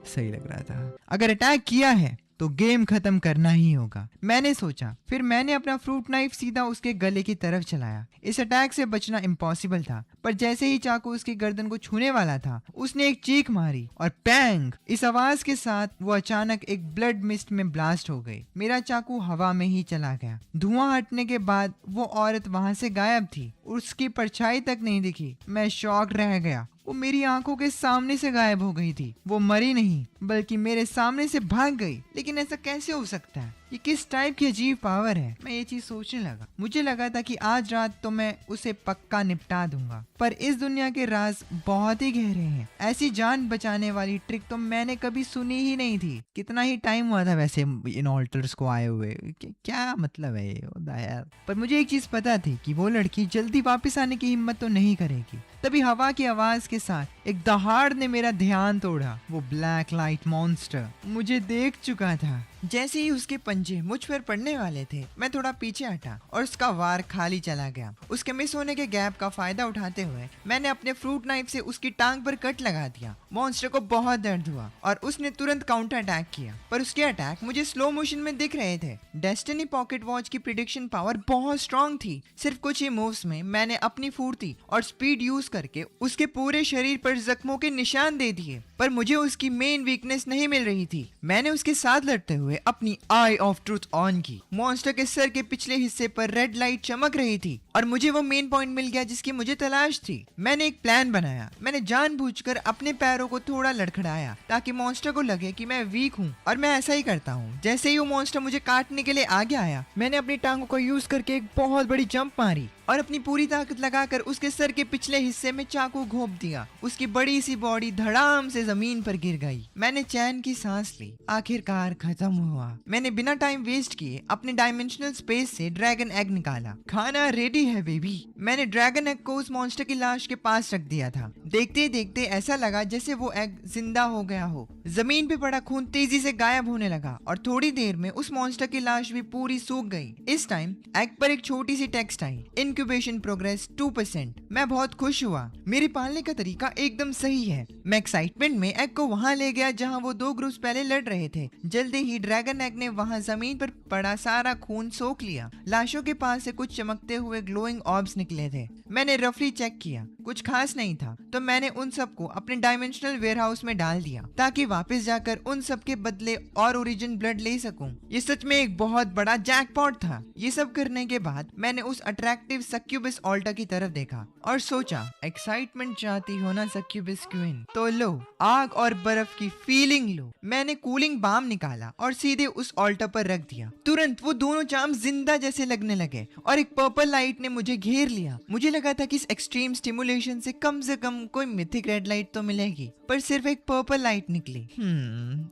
सही लग रहा था। अगर अटैक किया है तो गेम खत्म करना ही होगा, मैंने सोचा। फिर मैंने अपना फ्रूट नाइफ सीधा उसके गले की तरफ चलाया। इस अटैक से बचना इम्पॉसिबल था, पर जैसे ही चाकू उसकी गर्दन को छूने वाला था, उसने एक चीख मारी और पैंग! इस आवाज के साथ वो अचानक एक ब्लड मिस्ट में ब्लास्ट हो गई। मेरा चाकू हवा में ही चला गया। धुआं हटने के बाद वो औरत वहां से गायब थी, उसकी परछाई तक नहीं दिखी। मैं शॉक रह गया। वो मेरी आंखों के सामने से गायब हो गई थी। वो मरी नहीं, बल्कि मेरे सामने से भाग गई। लेकिन ऐसा कैसे हो सकता है? ये किस टाइप की अजीब पावर है? मैं ये चीज सोचने लगा। मुझे लगा था कि आज रात तो मैं उसे पक्का निपटा दूंगा, पर इस दुनिया के राज बहुत ही गहरे हैं। ऐसी जान बचाने वाली ट्रिक तो मैंने कभी सुनी ही नहीं थी। कितना ही टाइम हुआ था वैसे इन ऑल्टर्स को आए हुए, क्या मतलब है यार। पर मुझे एक चीज पता थी कि वो लड़की जल्दी वापस आने की हिम्मत तो नहीं करेगी। तभी हवा की आवाज के साथ एक दहाड़ ने मेरा ध्यान तोड़ा। वो ब्लैक लाइट मॉन्स्टर मुझे देख चुका था। जैसे ही उसके पंजे मुझ पर पड़ने वाले थे, मैं थोड़ा पीछे हटा और उसका वार खाली चला गया। उसके मिस होने के गैप का फायदा उठाते हुए मैंने अपने फ्रूट नाइफ से उसकी टांग पर कट लगा दिया। मॉन्स्टर को बहुत दर्द हुआ और उसने तुरंत काउंटर अटैक किया, पर उसके अटैक मुझे स्लो मोशन में दिख रहे थे। डेस्टिनी पॉकेट वॉच की प्रिडिक्शन पावर बहुत स्ट्रॉन्ग थी। सिर्फ कुछ ही मूव्स में मैंने अपनी फुर्ती और स्पीड यूज करके उसके पूरे शरीर पर जख्मों के निशान दे दिए। पर मुझे उसकी मेन वीकनेस नहीं मिल रही थी। मैंने उसके साथ लड़ते हुए अपनी आई ऑफ ट्रूथ ऑन की। मॉन्स्टर के सर के पिछले हिस्से पर रेड लाइट चमक रही थी और मुझे वो मेन पॉइंट मिल गया जिसकी मुझे तलाश थी। मैंने एक प्लान बनाया। मैंने जानबूझकर अपने पैरों को थोड़ा लड़खड़ाया ताकि मॉन्स्टर को लगे कि मैं वीक हूँ, और मैं ऐसा ही करता हूँ। जैसे ही वो मॉन्स्टर मुझे काटने के लिए आगे आया, मैंने अपनी टांगों को यूज करके एक बहुत बड़ी जंप मारी। और अपनी पूरी ताकत लगाकर उसके सर के पिछले हिस्से में चाकू घोंप दिया। उसकी बड़ी सी बॉडी धड़ाम से जमीन पर गिर गई। मैंने चैन की सांस ली। आखिरकार खत्म हुआ। मैंने बिना टाइम वेस्ट किए अपने डायमेंशनल स्पेस से ड्रैगन एग निकाला। खाना रेडी है बेबी। मैंने ड्रैगन एग को उस मॉन्स्टर की लाश के पास रख दिया था। देखते देखते ऐसा लगा जैसे वो एग जिंदा हो गया हो। जमीन पे पड़ा खून तेजी से गायब होने लगा और थोड़ी देर में उस मॉन्स्टर की लाश भी पूरी सूख गई। इस टाइम एग पर एक छोटी सी टेक्स्ट आई, इंक्यूबेशन प्रोग्रेस 2%। मैं बहुत खुश हुआ। मेरे पालने का तरीका एकदम सही है। मैं एक्साइटमेंट में एग को वहां ले गया जहां वो 2 ग्रुप्स पहले लड़ रहे थे। जल्दी ही ड्रैगन एग ने वहां जमीन पर पड़ा सारा खून सोख लिया। लाशों के पास से कुछ चमकते हुए ग्लोइंग ऑर्ब्स निकले थे। मैंने रफली चेक किया, कुछ खास नहीं था, तो मैंने उन सबको अपने डायमेंशनल वेयरहाउस में डाल दिया ताकि वापस जाकर उन सब के बदले और ओरिजिन ब्लड ले सकूं। ये सच में एक बहुत बड़ा जैकपॉट था। ये सब करने के बाद मैंने उस अट्रैक्टिव सक्यूबस ऑल्टा की तरफ देखा और सोचा, एक्साइटमेंट चाहती हो ना सक्यूबस क्वीन, तो लो आग और बर्फ की फीलिंग लो। मैंने कूलिंग बाम निकाला और सीधे उस ऑल्टा पर रख दिया। तुरंत वो दोनों चाम जिंदा जैसे लगने लगे और एक पर्पल लाइट ने मुझे घेर लिया। मुझे लगा था कि इस एक्सट्रीम स्टिमुलेशन से कम कोई मिथिक रेड लाइट तो मिलेगी, पर सिर्फ एक पर्पल लाइट निकली।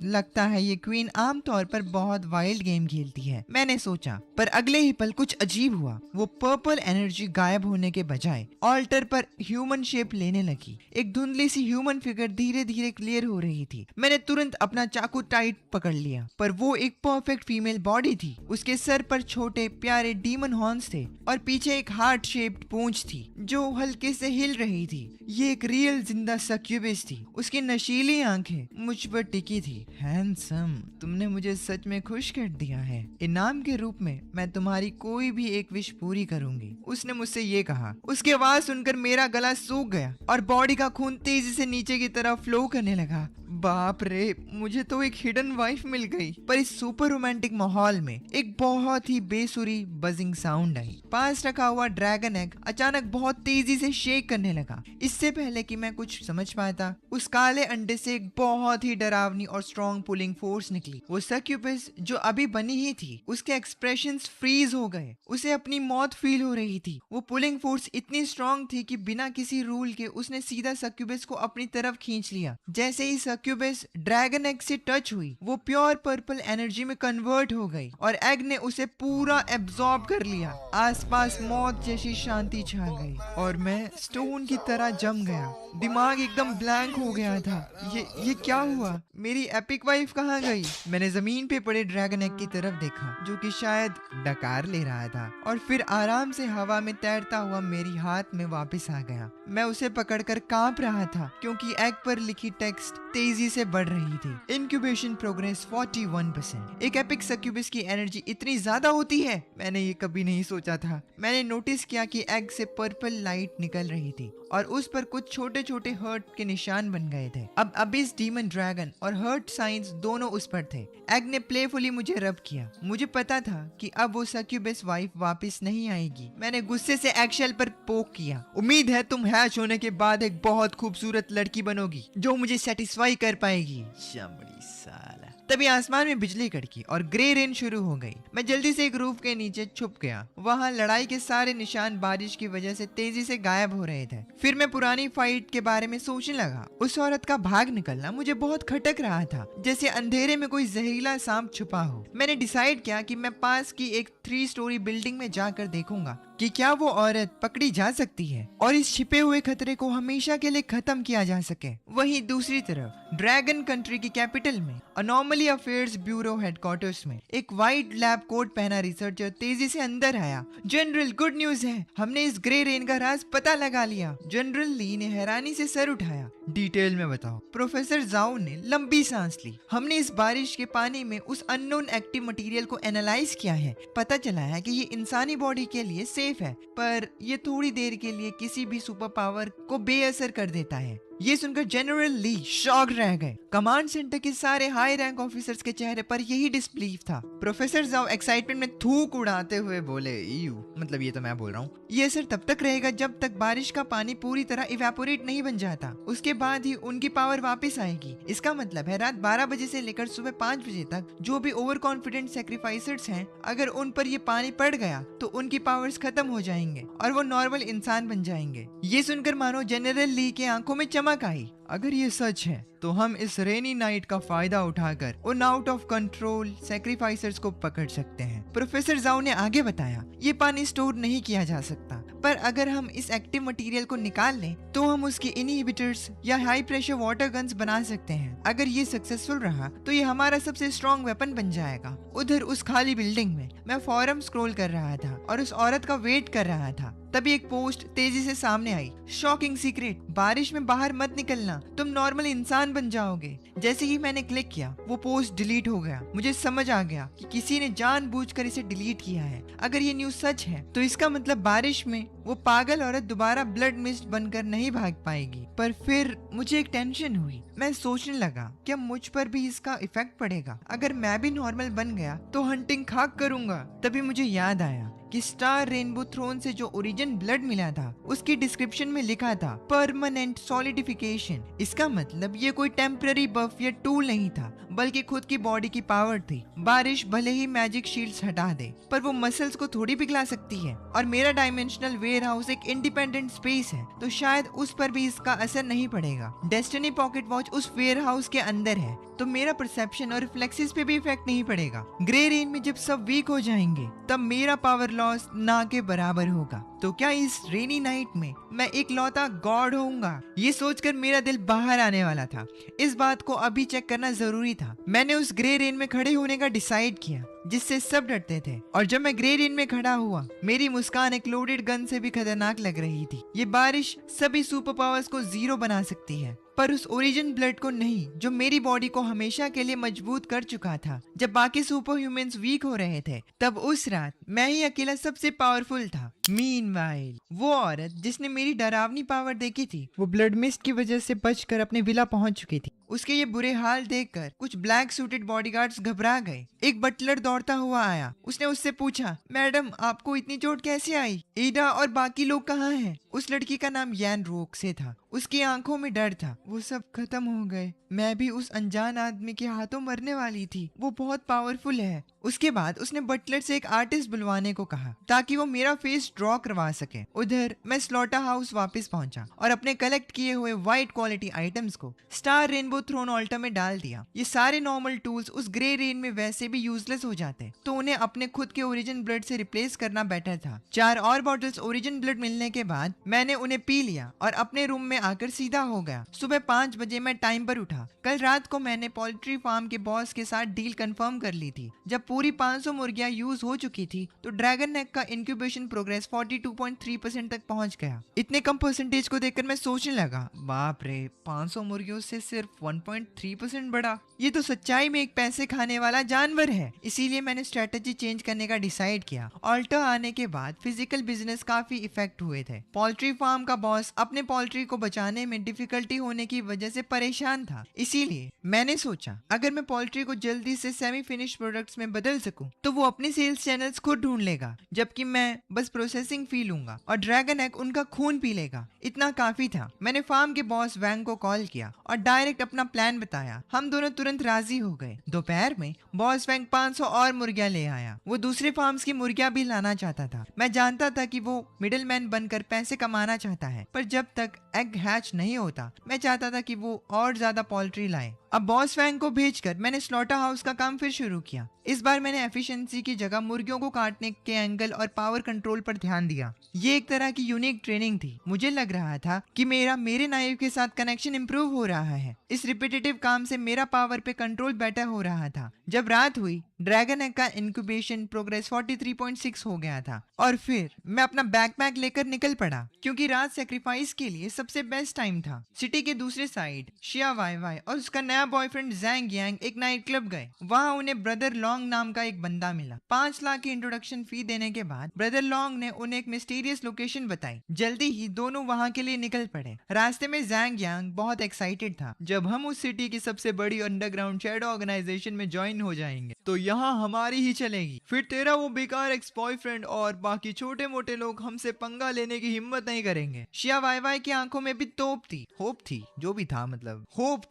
लगता है ये क्वीन आमतौर पर बहुत वाइल्ड गेम खेलती है, मैंने सोचा। पर अगले ही पल कुछ अजीब हुआ। वो पर्पल एनर्जी गायब होने के बजाय ऑल्टर पर ह्यूमन शेप लेने लगी। एक धुंधली सी ह्यूमन फिगर धीरे धीरे क्लियर हो रही थी। मैंने तुरंत अपना चाकू टाइट पकड़ लिया, पर वो एक परफेक्ट फीमेल बॉडी थी। उसके सर पर छोटे प्यारे डीमन हॉर्न्स थे और पीछे एक हार्ट शेप्ड पूंछ थी जो हल्के से हिल रही थी। ये एक रियल जिंदा सक्यूबस थी। उसकी नशीली आंखें मुझ पर टिकी थी। हैंडसम, तुमने मुझे सच में खुश कर दिया है। इनाम के रूप में मैं तुम्हारी कोई भी एक विश पूरी करूंगी, उसने मुझसे ये कहा। उसकी आवाज सुनकर मेरा गला सूख गया और बॉडी का खून तेजी से नीचे की तरफ फ्लो करने लगा। बाप रे, मुझे तो एक हिडन वाइफ मिल गई। पर इस सुपर रोमांटिक माहौल में एक बहुत ही बेसुरी बजिंग साउंड आई। पास रखा हुआ ड्रैगन एग अचानक बहुत तेजी से शेक करने लगा। इससे पहले कि मैं कुछ समझ पाता, उस काले अंडे से एक बहुत ही डरावनी और स्ट्रॉन्ग पुलिंग फोर्स निकली। वो सक्यूबस जो अभी बनी ही थी, उसके एक्सप्रेशंस फ्रीज हो गए। उसे अपनी मौत फील हो रही थी। वो पुलिंग फोर्स इतनी स्ट्रॉन्ग थी कि बिना किसी रूल के उसने सीधा सक्यूबस को अपनी तरफ खींच लिया। जैसे ही सक्यूबस ड्रैगन एग से टच हुई, वो प्योर पर्पल एनर्जी में कन्वर्ट हो गई और एग ने उसे पूरा एब्जॉर्ब कर लिया। आसपास मौत जैसी शांति छा गई और मैं स्टोन की तरह जम गया। दिमाग एकदम ब्लैंक हो गया था। ये क्या हुआ? मेरी एपिक वाइफ कहाँ गई? मैंने जमीन पे पड़े ड्रैगन एग की तरफ देखा जो कि शायद डकार ले रहा था और फिर आराम से हवा में तैरता हुआ मेरी हाथ में वापस आ गया। मैं उसे पकड़कर कांप रहा था क्योंकि एग पर लिखी टेक्स्ट तेजी से बढ़ रही थी। Incubation progress 41%। एक एपिक सक्यूबस की एनर्जी इतनी ज्यादा होती है, मैंने ये कभी नहीं सोचा था। मैंने नोटिस किया कि एग से पर्पल लाइट निकल रही थी और उस पर कुछ छोटे छोटे हर्ट के निशान बन गए थे। अब अबिस डीमन ड्रैगन और हर्ट साइंस दोनों उस पर थे। एग ने प्लेफुली मुझे रब किया। मुझे पता था कि अब वो सक्यूबस वाइफ वापस नहीं आएगी। मैंने गुस्से से एगशेल पर पोक किया। उम्मीद है तुम हैच होने के बाद एक बहुत खूबसूरत लड़की बनोगी जो मुझे सेटिस्फाई कर पाएगी। चमड़ी साला। तभी आसमान में बिजली कड़की और ग्रे रेन शुरू हो गई। मैं जल्दी से एक रूफ के नीचे छुप गया। वहाँ लड़ाई के सारे निशान बारिश की वजह से तेजी से गायब हो रहे थे। फिर मैं पुरानी फाइट के बारे में सोचने लगा। उस औरत का भाग निकलना मुझे बहुत खटक रहा था, जैसे अंधेरे में कोई जहरीला सांप छुपा हो। मैंने डिसाइड किया कि मैं पास की एक 3 स्टोरी बिल्डिंग में जाकर देखूंगा कि क्या वो औरत पकड़ी जा सकती है और इस छिपे हुए खतरे को हमेशा के लिए खत्म किया जा सके। वहीं दूसरी तरफ ड्रैगन कंट्री की कैपिटल में अनॉमली अफेयर्स ब्यूरो हेडक्वार्टर्स में एक व्हाइट लैब कोट पहना रिसर्चर तेजी से अंदर आया। जनरल, गुड न्यूज है, हमने इस ग्रे रेन का राज पता लगा लिया। जनरल ली ने हैरानी से सर उठाया। डिटेल में बताओ। प्रोफेसर जाओ ने लंबी सांस ली। हमने इस बारिश के पानी में उस अननोन एक्टिव मटेरियल को एनालाइज किया है। पता चला है कि ये इंसानी बॉडी के लिए सेफ है, पर ये थोड़ी देर के लिए किसी भी सुपर पावर को बेअसर कर देता है। ये सुनकर जनरल ली शॉक रह गए। कमांड सेंटर के सारे हाई रैंक ऑफिसर्स के चेहरे पर यही डिसबिलीफ था। प्रोफेसर जाओ एक्साइटमेंट में थूक उड़ाते हुए बोले, यू मतलब ये तो मैं बोल रहा हूँ, ये असर तब तक रहेगा जब तक बारिश का पानी पूरी तरह इवेपोरेट नहीं बन जाता। उसके बाद ही उनकी पावर वापस आएगी। इसका मतलब है रात 12 बजे से लेकर सुबह 5 बजे तक जो भी ओवर कॉन्फिडेंट सैक्रिफाइसर्स हैं, अगर उन पर ये पानी पड़ गया तो उनकी पावर्स खत्म हो जाएंगे और वो नॉर्मल इंसान बन जाएंगे। ये सुनकर मानो जनरल ली के आंखों में चमक आई। अगर ये सच है तो हम इस रेनी नाइट का फायदा उठाकर उन आउट ऑफ कंट्रोल सैक्रिफाइसर्स को पकड़ सकते हैं। प्रोफेसर जाओ ने आगे बताया, ये पानी स्टोर नहीं किया जा सकता, पर अगर हम इस एक्टिव मटेरियल को निकाल लें तो हम उसके इनहिबिटर्स या हाई प्रेशर वाटर गन्स बना सकते हैं। अगर ये सक्सेसफुल रहा तो ये हमारा सबसे स्ट्रॉन्ग वेपन बन जाएगा। उधर उस खाली बिल्डिंग में मैं फोरम स्क्रॉल कर रहा था और उस औरत का वेट कर रहा था। तभी एक पोस्ट तेजी से सामने आई, शॉकिंग सीक्रेट, बारिश में बाहर मत निकलना, तुम नॉर्मल इंसान बन जाओगे। जैसे ही मैंने क्लिक किया वो पोस्ट डिलीट हो गया। मुझे समझ आ गया कि किसी ने जानबूझकर इसे डिलीट किया है। अगर ये न्यूज सच है तो इसका मतलब बारिश में वो पागल औरत दोबारा ब्लड मिस्ट बनकर नहीं भाग पाएगी। पर फिर मुझे एक टेंशन हुई। मैं सोचने लगा क्या मुझ पर भी इसका इफेक्ट पड़ेगा। अगर मैं भी नॉर्मल बन गया तो हंटिंग खाक करूंगा। तभी मुझे याद आया कि स्टार रेनबो थ्रोन से जो ओरिजिन ब्लड मिला था उसकी डिस्क्रिप्शन में लिखा था परमानेंट सॉलिडिफिकेशन। इसका मतलब ये कोई टेम्पररी बफ या टूल नहीं था, बल्कि खुद की बॉडी की पावर थी। बारिश भले ही मैजिक शील्ड्स हटा दे, पर वो मसल्स को थोड़ी पिघला सकती है। और मेरा डायमेंशनल वेयर हाउस एक इंडिपेंडेंट स्पेस है, तो शायद उस पर भी इसका असर नहीं पड़ेगा। डेस्टिनी पॉकेट वॉच उस वेयर हाउस के अंदर है, तो मेरा परसेप्शन और रिफ्लेक्सेस पे भी इफेक्ट नहीं पड़ेगा। ग्रे रेन में जब सब वीक हो जाएंगे तब मेरा पावर लॉस ना के बराबर होगा। तो क्या इस रेनी नाइट में मैं एक लौता गॉड होऊंगा? ये सोचकर मेरा दिल बाहर आने वाला था। इस बात को अभी चेक करना जरूरी था। मैंने उस ग्रे रेन में खड़े होने का डिसाइड किया जिससे सब डरते थे। और जब मैं ग्रे रेन में खड़ा हुआ, मेरी मुस्कान एक लोडेड गन से भी खतरनाक लग रही थी। ये बारिश सभी सुपर पावर्स को जीरो बना सकती है, पर उस ओरिजिन ब्लड को नहीं, जो मेरी बॉडी को हमेशा के लिए मजबूत कर चुका था। जब बाकी सुपर ह्यूमंस वीक हो रहे थे, तब उस रात मैं ही अकेला सबसे पावरफुल था। मीनवाइल वो औरत जिसने मेरी डरावनी पावर देखी थी, वो ब्लड मिस्ट की वजह से बचकर अपने विला पहुंच चुकी थी। उसके ये बुरे हाल देखकर कुछ ब्लैक सूटेड बॉडीगार्ड्स घबरा गए। एक बटलर दौड़ता हुआ आया। उसने उससे पूछा, मैडम आपको इतनी चोट कैसे आई? ईडा और बाकी लोग कहाँ हैं? उस लड़की का नाम यान रोक से था। उसकी आंखों में डर था। वो सब खत्म हो गए। मैं भी उस अनजान आदमी के हाथों मरने वाली थी। वो बहुत पावरफुल है। उसके बाद उसने बटलर से एक आर्टिस्ट बुलवाने को कहा ताकि वो मेरा फेस ड्रॉ करवा सके। उधर मैं स्लॉटर हाउस वापस पहुंचा और अपने कलेक्ट किए हुए वाइट क्वालिटी आइटम्स को स्टार रेनबो थ्रोन ऑल्टर में डाल दिया। ये सारे नॉर्मल टूल्स उस ग्रे रेन में वैसे भी यूजलेस हो जाते, तो उन्हें अपने खुद के ओरिजिन ब्लड से रिप्लेस करना बेटर था। 4 और बॉटल्स ओरिजिन ब्लड मिलने के बाद मैंने उन्हें पी लिया और अपने रूम में आकर सीधा हो गया। सुबह 5 बजे मैं टाइम पर उठा। कल रात को मैंने पोल्ट्री फार्म के बॉस के साथ डील कंफर्म कर ली थी। जब पूरी 500 मुर्गियां यूज हो चुकी थी तो ड्रैगन नेक का इंक्यूबेशन प्रोग्रेस 42.3% तक पहुंच गया। इतने कम परसेंटेज को देखकर मैं सोचने लगा, बाप रे, 500 मुर्गियों से सिर्फ 1.3% बढ़ा। ये तो सच्चाई में एक पैसे खाने वाला जानवर है। इसीलिए मैंने स्ट्रेटेजी चेंज करने का डिसाइड किया। ऑल्टर आने के बाद फिजिकल बिजनेस काफी इफेक्ट हुए थे। पोल्ट्री फार्म का बॉस अपने पोल्ट्री को बचाने में डिफिकल्टी होने की वजह से परेशान था। इसीलिए मैंने सोचा अगर मैं पोल्ट्री को जल्दी से सेमी फिनिश प्रोडक्ट्स में बदल सकूं तो वो अपने सेल्स चैनल्स खुद ढूंढ लेगा, जबकि मैं बस प्रोसेसिंग फी लूंगा और ड्रैगन एग उनका खून पी लेगा। इतना काफी था। मैंने फार्म के बॉस वैंग को कॉल किया और डायरेक्ट अपना प्लान बताया। हम दोनों तुरंत राजी हो गए। दोपहर में बॉस वैंग 500 और मुर्गियां ले आया। वो दूसरे फार्म्स की मुर्गियां भी लाना चाहता था। मैं जानता था कि वो मिडिलमैन बनकर पैसे कमाना चाहता है, पर जब तक एग हैच नहीं होता मैं चाहता था कि वो और ज्यादा पोल्ट्री लाए। अब बॉस वैंग को भेजकर मैंने स्लॉटर हाउस का काम फिर शुरू किया। इस बार मैंने एफिशिएंसी की जगह मुर्गियों को काटने के एंगल और पावर कंट्रोल पर ध्यान दिया। ये एक तरह की यूनिक ट्रेनिंग थी। मुझे लग रहा था कि मेरे नाइफ के साथ कनेक्शन इंप्रूव हो रहा है। इस रिपीटेटिव काम से मेरा पावर पे कंट्रोल बेटर हो रहा था। जब रात हुई ड्रैगन एग का इंक्यूबेशन प्रोग्रेस 43.6 हो गया था और फिर मैं अपना बैकपैक लेकर निकल पड़ा क्योंकि रात सेक्रीफाइस के लिए सबसे बेस्ट टाइम था। सिटी के दूसरे साइड शिया वाई वाई और उसका नया बॉयफ्रेंड जैंग यांग एक नाइट क्लब गए। वहाँ उन्हें ब्रदर लॉन्ग नाम का एक बंदा मिला। 5 लाख की इंट्रोडक्शन फी देने के बाद ब्रदर लॉन्ग ने उन्हें एक मिस्टीरियस लोकेशन बताई। जल्दी ही दोनों वहाँ के लिए निकल पड़े। रास्ते में जैंग यांग बहुत एक्साइटेड था, जब हम उस सिटी की सबसे बड़ी अंडरग्राउंड शैडो ऑर्गेनाइजेशन में ज्वाइन हो जाएंगे तो यहाँ हमारी ही चलेगी। फिर तेरा वो बेकार एक्स बॉयफ्रेंड और बाकी छोटे मोटे लोग हमसे पंगा लेने की हिम्मत नहीं करेंगे। शिया वाई वाई की आंखों में भी होप थी, जो भी था, मतलब होप,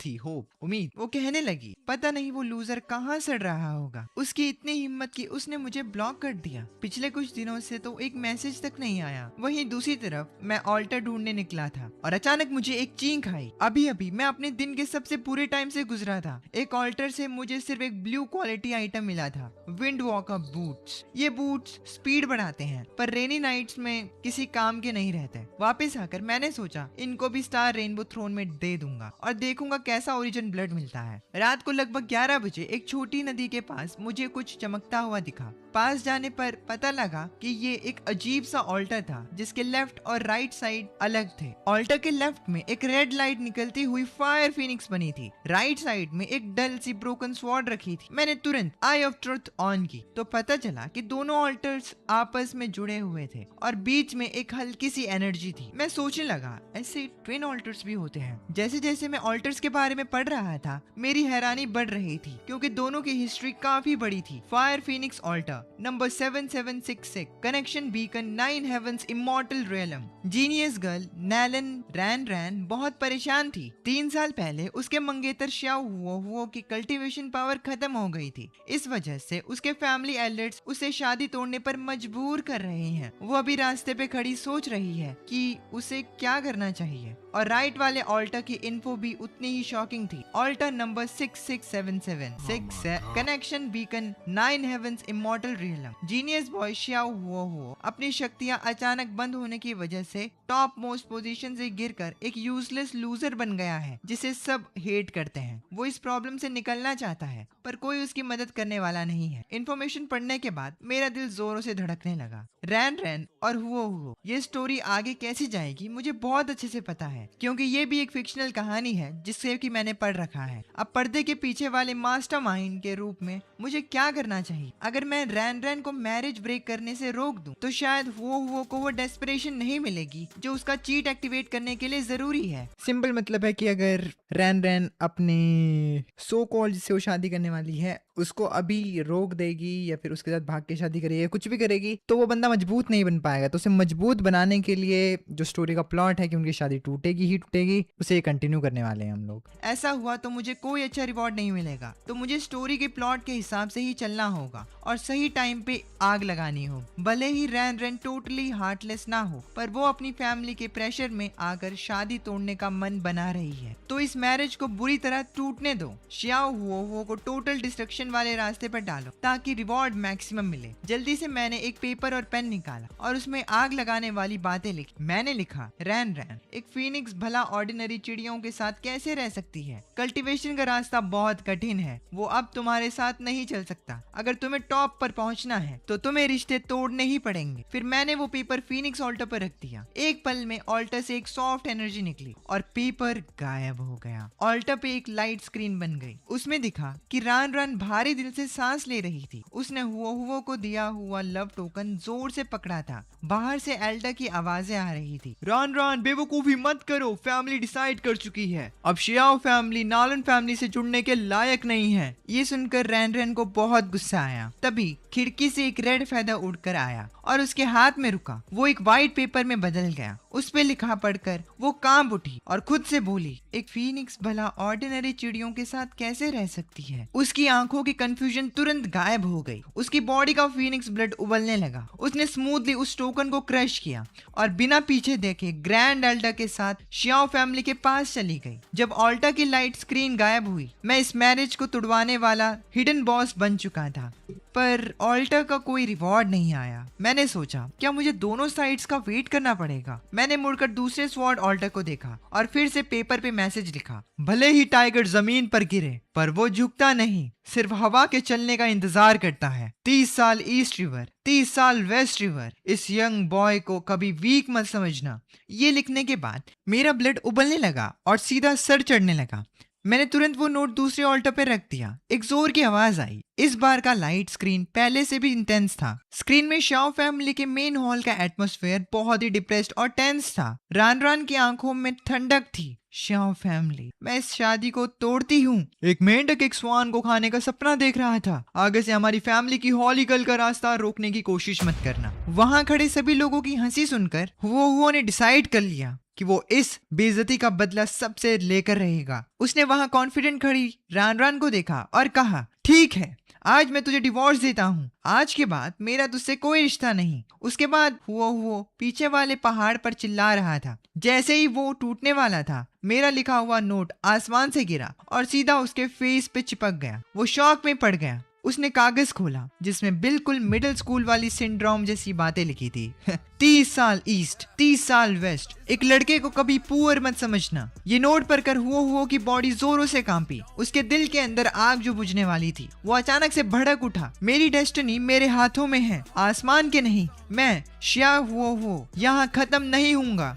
उम्मीद। वो कहने लगी, पता नहीं वो लूजर कहाँ सड़ रहा होगा, उसकी इतनी हिम्मत की उसने मुझे ब्लॉक कर दिया। पिछले कुछ दिनों से तो एक मैसेज तक नहीं आया। वहीं दूसरी तरफ मैं ऑल्टर ढूंढने निकला था और अचानक मुझे एक चीख आई। अभी मैं अपने दिन के सबसे बुरे टाइम से गुजरा था। एक ऑल्टर से मुझे सिर्फ एक ब्लू क्वालिटी आइटम मिला था, विंड वॉकर बूट्स। ये बूट्स स्पीड बढ़ाते हैं पर रेनी नाइट्स में किसी काम के नहीं रहते। वापस आकर मैंने सोचा इनको भी स्टार रेनबो थ्रोन में दे दूंगा और देखूंगा कैसा ओरिजिन ब्लड मिलता है। रात को लगभग 11 बजे एक छोटी नदी के पास मुझे कुछ चमकता हुआ दिखा। पास जाने पर पता लगा कि ये एक अजीब सा ऑल्टर था जिसके लेफ्ट और राइट साइड अलग थे। ऑल्टर के लेफ्ट में एक रेड लाइट निकलती हुई फायर फिनिक्स बनी थी। राइट साइड में एक डल सी ब्रोकन स्वॉर्ड रखी थी। मैंने तुरंत आई ऑफ ट्रुथ ऑन की तो पता चला कि दोनों ऑल्टर्स आपस में जुड़े हुए थे और बीच में एक हल्की सी एनर्जी थी। मैं सोचने लगा ऐसे ट्विन ऑल्टर्स भी होते हैं। जैसे जैसे मैं ऑल्टर्स के बारे में पढ़ रहा था मेरी हैरानी बढ़ रही थी क्योंकि दोनों की हिस्ट्री काफी बड़ी थी। Fire phoenix alter number 7766 connection beacon 9 heavens immortal realm. Genius girl Nalan Ran बहुत परेशान थी। 3 साल पहले उसके मंगेतर श्याओ हुओ की कल्टीवेशन पावर खत्म हो गई थी। इस वजह से उसके फैमिली एल्डर्स उसे शादी तोड़ने पर मजबूर कर रहे हैं। वो अभी रास्ते पे खड़ी सोच रही है कि उसे क्या करना चाहिए। और राइट वाले ऑल्टर की इन्फो भी उतनी ही शॉकिंग थी। Alter number 66776 connection beacon 9 heavens immortal realm. Genius boy Xiao Huo अपनी शक्तियां अचानक बंद होने की वजह से टॉप मोस्ट पोजीशन से गिरकर एक यूजलेस लूजर बन गया है जिसे सब हेट करते हैं। वो इस प्रॉब्लम से निकलना चाहता है पर कोई उसकी मदद करने वाला नहीं है। इन्फॉर्मेशन पढ़ने के बाद मेरा दिल जोरों से धड़कने लगा। रैन और हुओ ये स्टोरी आगे कैसी जाएगी मुझे बहुत अच्छे से पता है क्योंकि ये भी एक फिक्शनल कहानी है जिससे कि मैंने पढ़ रखा है। अब पर्दे के पीछे वाले मास्टरमाइंड के रूप में मुझे क्या करना चाहिए? अगर मैं रैन को मैरिज ब्रेक करने से रोक दूं तो शायद हुओ को वो डेस्परेशन नहीं मिलेगी जो उसका चीट एक्टिवेट करने के लिए जरूरी है। सिंपल मतलब है कि अगर रैन अपने सो कॉल जिससे वो शादी करने वाली है उसको अभी रोक देगी या फिर उसके साथ भाग के शादी करेगी या कुछ भी करेगी तो वो बंदा मजबूत नहीं बन पाएगा। तो उसे मजबूत बनाने के लिए जो स्टोरी का प्लॉट है कि उनकी शादी टूटेगी ही टूटेगी, उसे कंटिन्यू करने वाले हैं हम लोग। ऐसा हुआ तो मुझे कोई अच्छा रिवॉर्ड नहीं मिलेगा तो मुझे स्टोरी के प्लॉट के हिसाब से ही चलना होगा और सही टाइम पे आग लगानी हो। भले ही रैन टोटली हार्टलेस ना हो पर वो अपनी फैमिली के प्रेशर में आकर शादी तोड़ने का मन बना रही है तो इस मैरिज को बुरी तरह टूटने दो। श्याओ हुओ को टोटल डिस्ट्रक्शन वाले रास्ते पर डालो ताकि रिवॉर्ड मैक्सिमम मिले। जल्दी से मैंने एक पेपर और पेन निकाला और उसमें आग लगाने वाली बातें लिखी। मैंने लिखा रैन एक फीनिक्स भला ऑर्डिनरी चिड़ियों के साथ कैसे रह सकती है? कल्टीवेशन का रास्ता बहुत कठिन है, वो अब तुम्हारे साथ नहीं चल सकता। अगर तुम्हें टॉप पर पहुंचना है तो तुम्हें रिश्ते तोड़ने ही पड़ेंगे। फिर मैंने वो पेपर फीनिक्स ऑल्टर पर रख दिया। एक पल में ऑल्टर से एक सॉफ्ट एनर्जी निकली और पेपर गायब हो गया। ऑल्टर पे एक लाइट स्क्रीन बन गई। उसमें दिखा कि रैन भारी दिल से सांस ले रही थी। उसने हुओ को दिया हुआ लव टोकन जोर से पकड़ा था। बाहर से एल्डा की आवाजें आ रही थी। रॉन बेवकूफी मत करो, फैमिली डिसाइड कर चुकी है। अब शियाओ फैमिली नालन फैमिली से जुड़ने के लायक नहीं है। ये सुनकर रैन को बहुत गुस्सा आया। तभी खिड़की से एक रेड फेदर उड़कर आया और उसके हाथ में रुका। वो एक व्हाइट पेपर में बदल गया। उस पे लिखा पढ़कर वो कांप उठी और खुद से बोली, एक फीनिक्स भला ऑर्डिनरी चिड़ियों के साथ कैसे रह सकती है? उसकी आंखों की कंफ्यूजन तुरंत गायब हो गई। उसकी बॉडी का फीनिक्स ब्लड उबलने लगा। उसने स्मूथली उस टोकन को क्रश किया और बिना पीछे देखे ग्रैंड एल्डा के साथ शियाओ फैमिली के पास चली गई। जब ऑल्टा की लाइट स्क्रीन गायब हुई मैं इस मैरिज को तुड़वाने वाला हिडन बॉस बन चुका था पर ऑल्टा का कोई रिवॉर्ड नहीं आया। मैंने सोचा क्या मुझे दोनों साइड्स का वेट करना पड़ेगा? मैंने मुड़कर दूसरे स्वॉर्ड ऑल्टर को देखा और फिर से पेपर पे मैसेज लिखा, भले ही टाइगर जमीन पर गिरे पर वो झुकता नहीं, सिर्फ हवा के चलने का इंतजार करता है। 30 साल ईस्ट रिवर, 30 साल वेस्ट रिवर। इस यंग बॉय को कभी वीक मत समझना। ये लिखने के बाद मेरा ब्लड उबलने लगा और सीधा सर चढ़ने लगा। मैंने तुरंत वो नोट दूसरे ऑल्टर पे रख दिया। एक जोर की आवाज आई। इस बार का लाइट स्क्रीन पहले से भी इंटेंस था। स्क्रीन में शाओ फैमिली के मेन हॉल का एटमॉस्फेयर बहुत ही डिप्रेस्ड और टेंस था। रान रान की आंखों में ठंडक थी। शाओ फैमिली, मैं इस शादी को तोड़ती हूँ। एक मेंढक एक स्वान को खाने का सपना देख रहा था। आगे से हमारी फैमिली की हॉलीगल का रास्ता रोकने की कोशिश मत करना। वहाँ खड़े सभी लोगों की हंसी सुनकर हुओ ने डिसाइड कर लिया कि वो इस बेइज्जती का बदला सबसे लेकर रहेगा। उसने वहां कॉन्फिडेंट खड़ी रान रान को देखा और कहा, ठीक है, आज मैं तुझे डिवोर्स देता हूँ। आज के बाद मेरा तुझसे कोई रिश्ता नहीं। उसके बाद हुओ पीछे वाले पहाड़ पर चिल्ला रहा था। जैसे ही वो टूटने वाला था, मेरा लिखा हुआ नोट आसमान से गिरा और सीधा उसके फेस पे चिपक गया। वो शॉक में पड़ गया। उसने कागज खोला जिसमें बिल्कुल मिडिल स्कूल वाली सिंड्रोम जैसी बातें लिखी थी। 30 साल ईस्ट, 30 साल वेस्ट। एक लड़के को कभी पुअर मत समझना। ये नोट पढ़कर हुओ की बॉडी जोरों से कांपी। उसके दिल के अंदर आग जो बुझने वाली थी वो अचानक से भड़क उठा। मेरी डेस्टिनी मेरे हाथों में है, आसमान के नहीं। मैं शिया हुओ यहाँ खत्म नहीं हूँगा।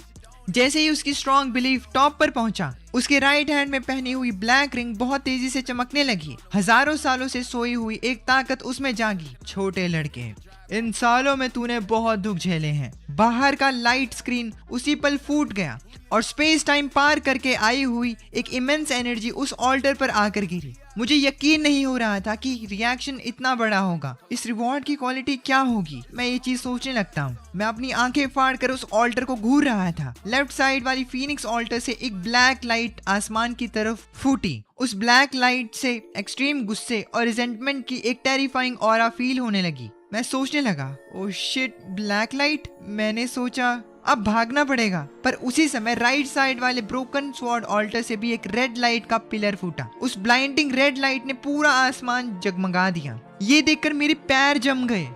जैसे ही उसकी स्ट्रॉन्ग बिलीफ टॉप पर पहुंचा, उसके राइट हैंड में पहनी हुई ब्लैक रिंग बहुत तेजी से चमकने लगी। हजारों सालों से सोई हुई एक ताकत उसमें जागी। छोटे लड़के, इन सालों में तूने बहुत दुख झेले हैं। बाहर का लाइट स्क्रीन उसी पल फूट गया और स्पेस टाइम पार करके आई हुई एक इमेंस एनर्जी उस ऑल्टर पर आकर गिरी। मुझे यकीन नहीं हो रहा था कि रिएक्शन इतना बड़ा होगा। इस रिवॉर्ड की क्वालिटी क्या होगी, मैं ये चीज सोचने लगता हूँ। मैं अपनी आंखें फाड़ कर उस ऑल्टर को घूर रहा था। लेफ्ट साइड वाली फीनिक्स ऑल्टर से एक ब्लैक लाइट आसमान की तरफ फूटी। उस ब्लैक लाइट से एक्सट्रीम गुस्से और रिजेंटमेंट की एक टेरिफाइंग ऑरा फील होने लगी। मैं सोचने लगा, ओह शिट, ब्लैक लाइट। मैंने सोचा अब भागना पड़ेगा, पर उसी समय राइट साइड वाले ब्रोकन स्वॉर्ड ऑल्टर से भी एक रेड लाइट का पिलर फूटा। उस ब्लाइंडिंग रेड लाइट ने पूरा आसमान जगमगा दिया। ये देखकर मेरे पैर जम गए।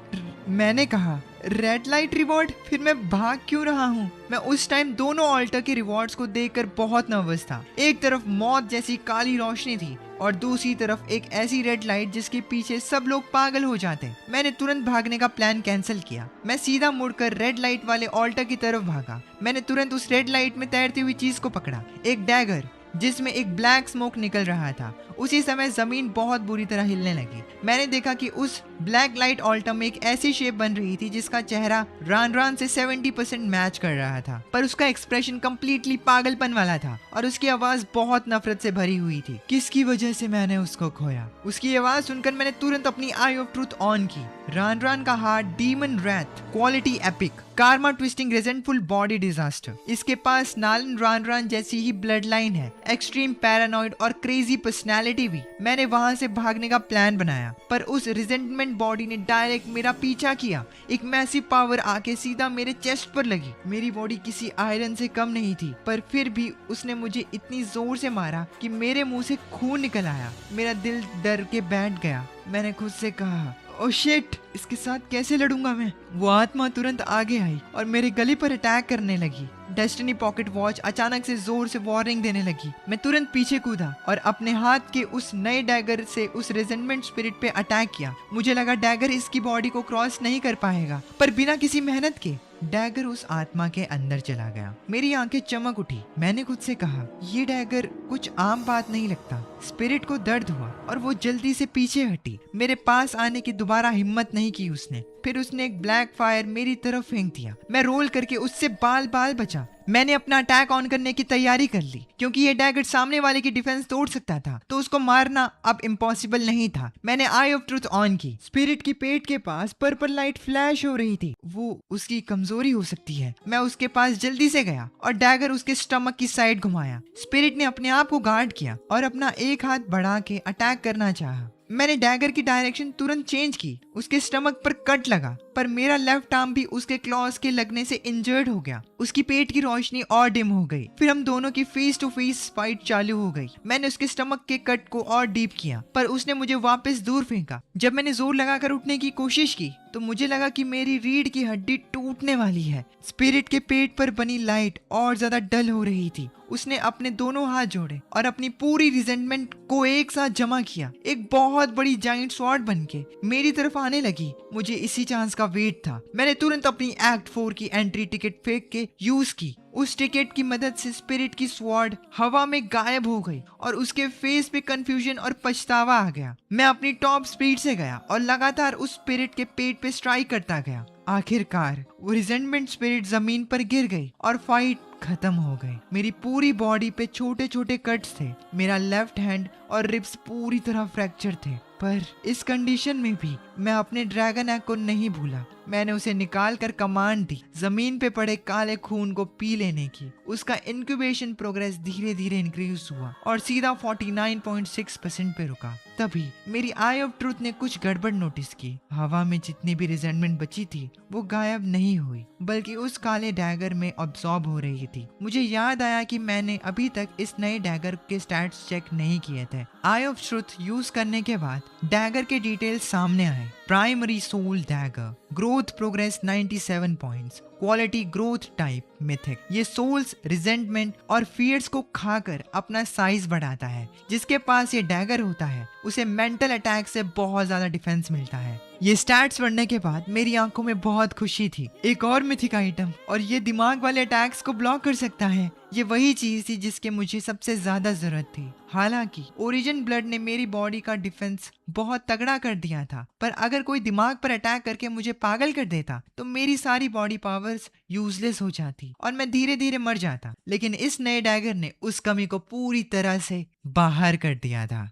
मैंने कहा, रेड लाइट रिवॉर्ड, फिर मैं भाग क्यों रहा हूँ? मैं उस टाइम दोनों ऑल्टर के रिवॉर्ड्स को देखकर बहुत नर्वस था। एक तरफ मौत जैसी काली रोशनी थी और दूसरी तरफ एक ऐसी रेड लाइट जिसके पीछे सब लोग पागल हो जाते। मैंने तुरंत भागने का प्लान कैंसिल किया। मैं सीधा मुड़कर रेड लाइट वाले ऑल्टर की तरफ भागा। मैंने तुरंत उस रेड लाइट में तैरती हुई चीज को पकड़ा, एक डैगर जिसमें एक ब्लैक स्मोक निकल रहा था। उसी समय जमीन बहुत बुरी तरह हिलने लगी। मैंने देखा कि उस ब्लैक लाइट ऑल्टर में एक ऐसी शेप बन रही थी जिसका चेहरा रान रान से 70% मैच कर रहा था, पर उसका एक्सप्रेशन कंप्लीटली पागलपन वाला था और उसकी आवाज बहुत नफरत से भरी हुई थी। किसकी वजह से मैंने उसको खोया? उसकी आवाज सुनकर मैंने तुरंत अपनी आई ऑफ ट्रूथ ऑन की। रान रान का heart demon wraith, quality epic, karma twisting resentful body disaster. इसके पास नालन रान रान जैसी ही ब्लड लाइन है, एक्सट्रीम पैरानॉइड और क्रेजी पर्सनैलिटी भी। मैंने वहां से भागने का प्लान बनाया, पर उस रिजेंटमेंट बॉडी ने डायरेक्ट मेरा पीछा किया। एक मैसिव पावर आके सीधा मेरे चेस्ट पर लगी। मेरी बॉडी किसी आयरन से कम नहीं थी, पर फिर भी उसने मुझे इतनी जोर से मारा कि मेरे मुंह से खून निकल आया। मेरा दिल डर के बैठ गया। मैंने खुद से कहा, ओह शिट, इसके साथ कैसे लड़ूंगा मैं? वो आत्मा तुरंत आगे आई और मेरे गले पर अटैक करने लगी। डेस्टिनी पॉकेट वॉच अचानक से जोर से वार्निंग देने लगी। मैं तुरंत पीछे कूदा और अपने हाथ के उस नए डैगर से उस रेजेंटमेंट स्पिरिट पे अटैक किया। मुझे लगा डैगर इसकी बॉडी को क्रॉस नहीं कर पाएगा, पर बिना किसी मेहनत के डैगर उस आत्मा के अंदर चला गया। मेरी आंखें चमक उठी। मैंने खुद से कहा, ये डैगर कुछ आम बात नहीं लगता। स्पिरिट को दर्द हुआ और वो जल्दी से पीछे हटी। मेरे पास आने की दोबारा हिम्मत नहीं की उसने। फिर उसने एक ब्लैक फायर मेरी तरफ फेंक दिया। मैं रोल करके उससे बाल बाल बचा। मैंने अपना अटैक ऑन करने की तैयारी कर ली, क्योंकि ये डैगर सामने वाले की डिफेंस तोड़ सकता था, तो उसको मारना अब इम्पॉसिबल नहीं था। मैंने आई ऑफ ट्रूथ ऑन की। स्पिरिट की पेट के पास पर्पल लाइट फ्लैश हो रही थी। वो उसकी कमजोरी हो सकती है। मैं उसके पास जल्दी से गया और डैगर उसके स्टमक की साइड घुमाया। स्पिरिट ने अपने आप को गार्ड किया और अपना एक हाथ बढ़ा के अटैक करना चाहा। मैंने डैगर की डायरेक्शन तुरंत चेंज की। उसके स्टमक पर कट लगा, पर मेरा लेफ्ट आर्म भी उसके क्लॉज के लगने से इंजर्ड हो गया। उसकी पेट की रोशनी और डिम हो गई। फिर हम दोनों की फेस टू फेस फाइट चालू हो गई। मैंने उसके स्टमक के कट को और डीप किया, पर उसने मुझे वापस दूर फेंका। जब मैंने जोर लगाकर उठने की कोशिश की, तो मुझे लगा कि मेरी रीढ़ की हड्डी टूटने वाली है। स्पिरिट के पेट पर बनी लाइट और ज्यादा डल हो रही थी। उसने अपने दोनों हाथ जोड़े और अपनी पूरी रिजेंटमेंट को एक साथ जमा किया। एक बहुत बड़ी जाइंट स्वॉर्ड बनके मेरी तरफ आने लगी। मुझे इसी चांस का वेट था। मैंने तुरंत अपनी एक्ट 4 की एंट्री टिकट फेंक के यूज की। उस टिकट की मदद से स्पिरिट की स्वॉर्ड हवा में गायब हो गई और उसके फेस पे कंफ्यूजन और पछतावा आ गया। मैं अपनी टॉप स्पीड से गया और लगातार उस स्पिरिट के पेट पे स्ट्राइक करता गया। आखिरकार वो रिजेंटमेंट स्पिरिट जमीन पर गिर गई और फाइट खत्म हो गई। मेरी पूरी बॉडी पे छोटे छोटे कट्स थे। मेरा लेफ्ट हैंड और रिब्स पूरी तरह फ्रैक्चर थे। पर इस कंडीशन में भी मैं अपने ड्रैगन एग को नहीं भूला। मैंने उसे निकाल कर कमांड दी जमीन पे पड़े काले खून को पी लेने की। उसका इंक्यूबेशन प्रोग्रेस धीरे धीरे इंक्रीज हुआ और सीधा 49.6% पे रुका। तभी मेरी आई ऑफ ट्रूथ ने कुछ गड़बड़ नोटिस की। हवा में जितनी भी रिजेंटमेंट बची थी वो गायब नहीं हुई, बल्कि उस काले डैगर में अब्सॉर्ब हो रही थी। मुझे याद आया कि मैंने अभी तक इस नए डैगर के स्टैट्स चेक नहीं किए थे। आई ऑफ ट्रूथ यूज करने के बाद डैगर के डिटेल्स सामने आए। Primary soul dagger, growth progress 97 points, quality growth type mythic. ये सोल्स रिजेंटमेंट और फियर्स को खाकर अपना साइज बढ़ाता है। जिसके पास ये डैगर होता है उसे मेंटल अटैक से बहुत ज्यादा डिफेंस मिलता है। ये स्टैट्स बढ़ने के बाद मेरी आंखों में बहुत खुशी थी। एक और मिथिक आइटम, और ये दिमाग वाले अटैक्स को ब्लॉक कर सकता है। ये वही चीज थी जिसके मुझे सबसे ज्यादा जरूरत थी। हालांकि ओरिजिन ब्लड ने मेरी बॉडी का डिफेंस बहुत तगड़ा कर दिया था, पर अगर कोई दिमाग पर अटैक करके मुझे पागल कर देता तो मेरी सारी बॉडी पावर्स यूजलेस हो जाती और मैं धीरे धीरे मर जाता। लेकिन इस नए डैगर ने उस कमी को पूरी तरह से बाहर कर दिया था।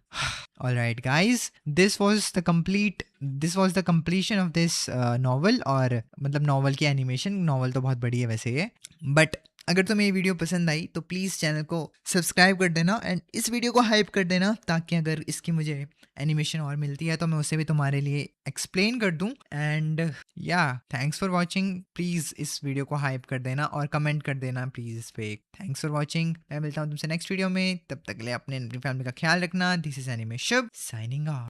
Alright guys, this was the completion of this novel। और मतलब नॉवल की एनिमेशन, नॉवल तो बहुत बड़ी है वैसे ये, बट अगर तुम्हें ये वीडियो पसंद आई तो प्लीज़ चैनल को सब्सक्राइब कर देना एंड इस वीडियो को हाइप कर देना, ताकि अगर इसकी मुझे एनिमेशन और मिलती है तो मैं उसे भी तुम्हारे लिए एक्सप्लेन कर दूं। एंड या थैंक्स फॉर वॉचिंग। प्लीज़ इस वीडियो को हाइप कर देना और कमेंट कर देना प्लीज़ इस पे। Thanks for watching. मैं मिलता हूँ तुमसे नेक्स्ट वीडियो में। तब तक के लिए अपने फैमिली का ख्याल रखना। This is anime Shubh signing off.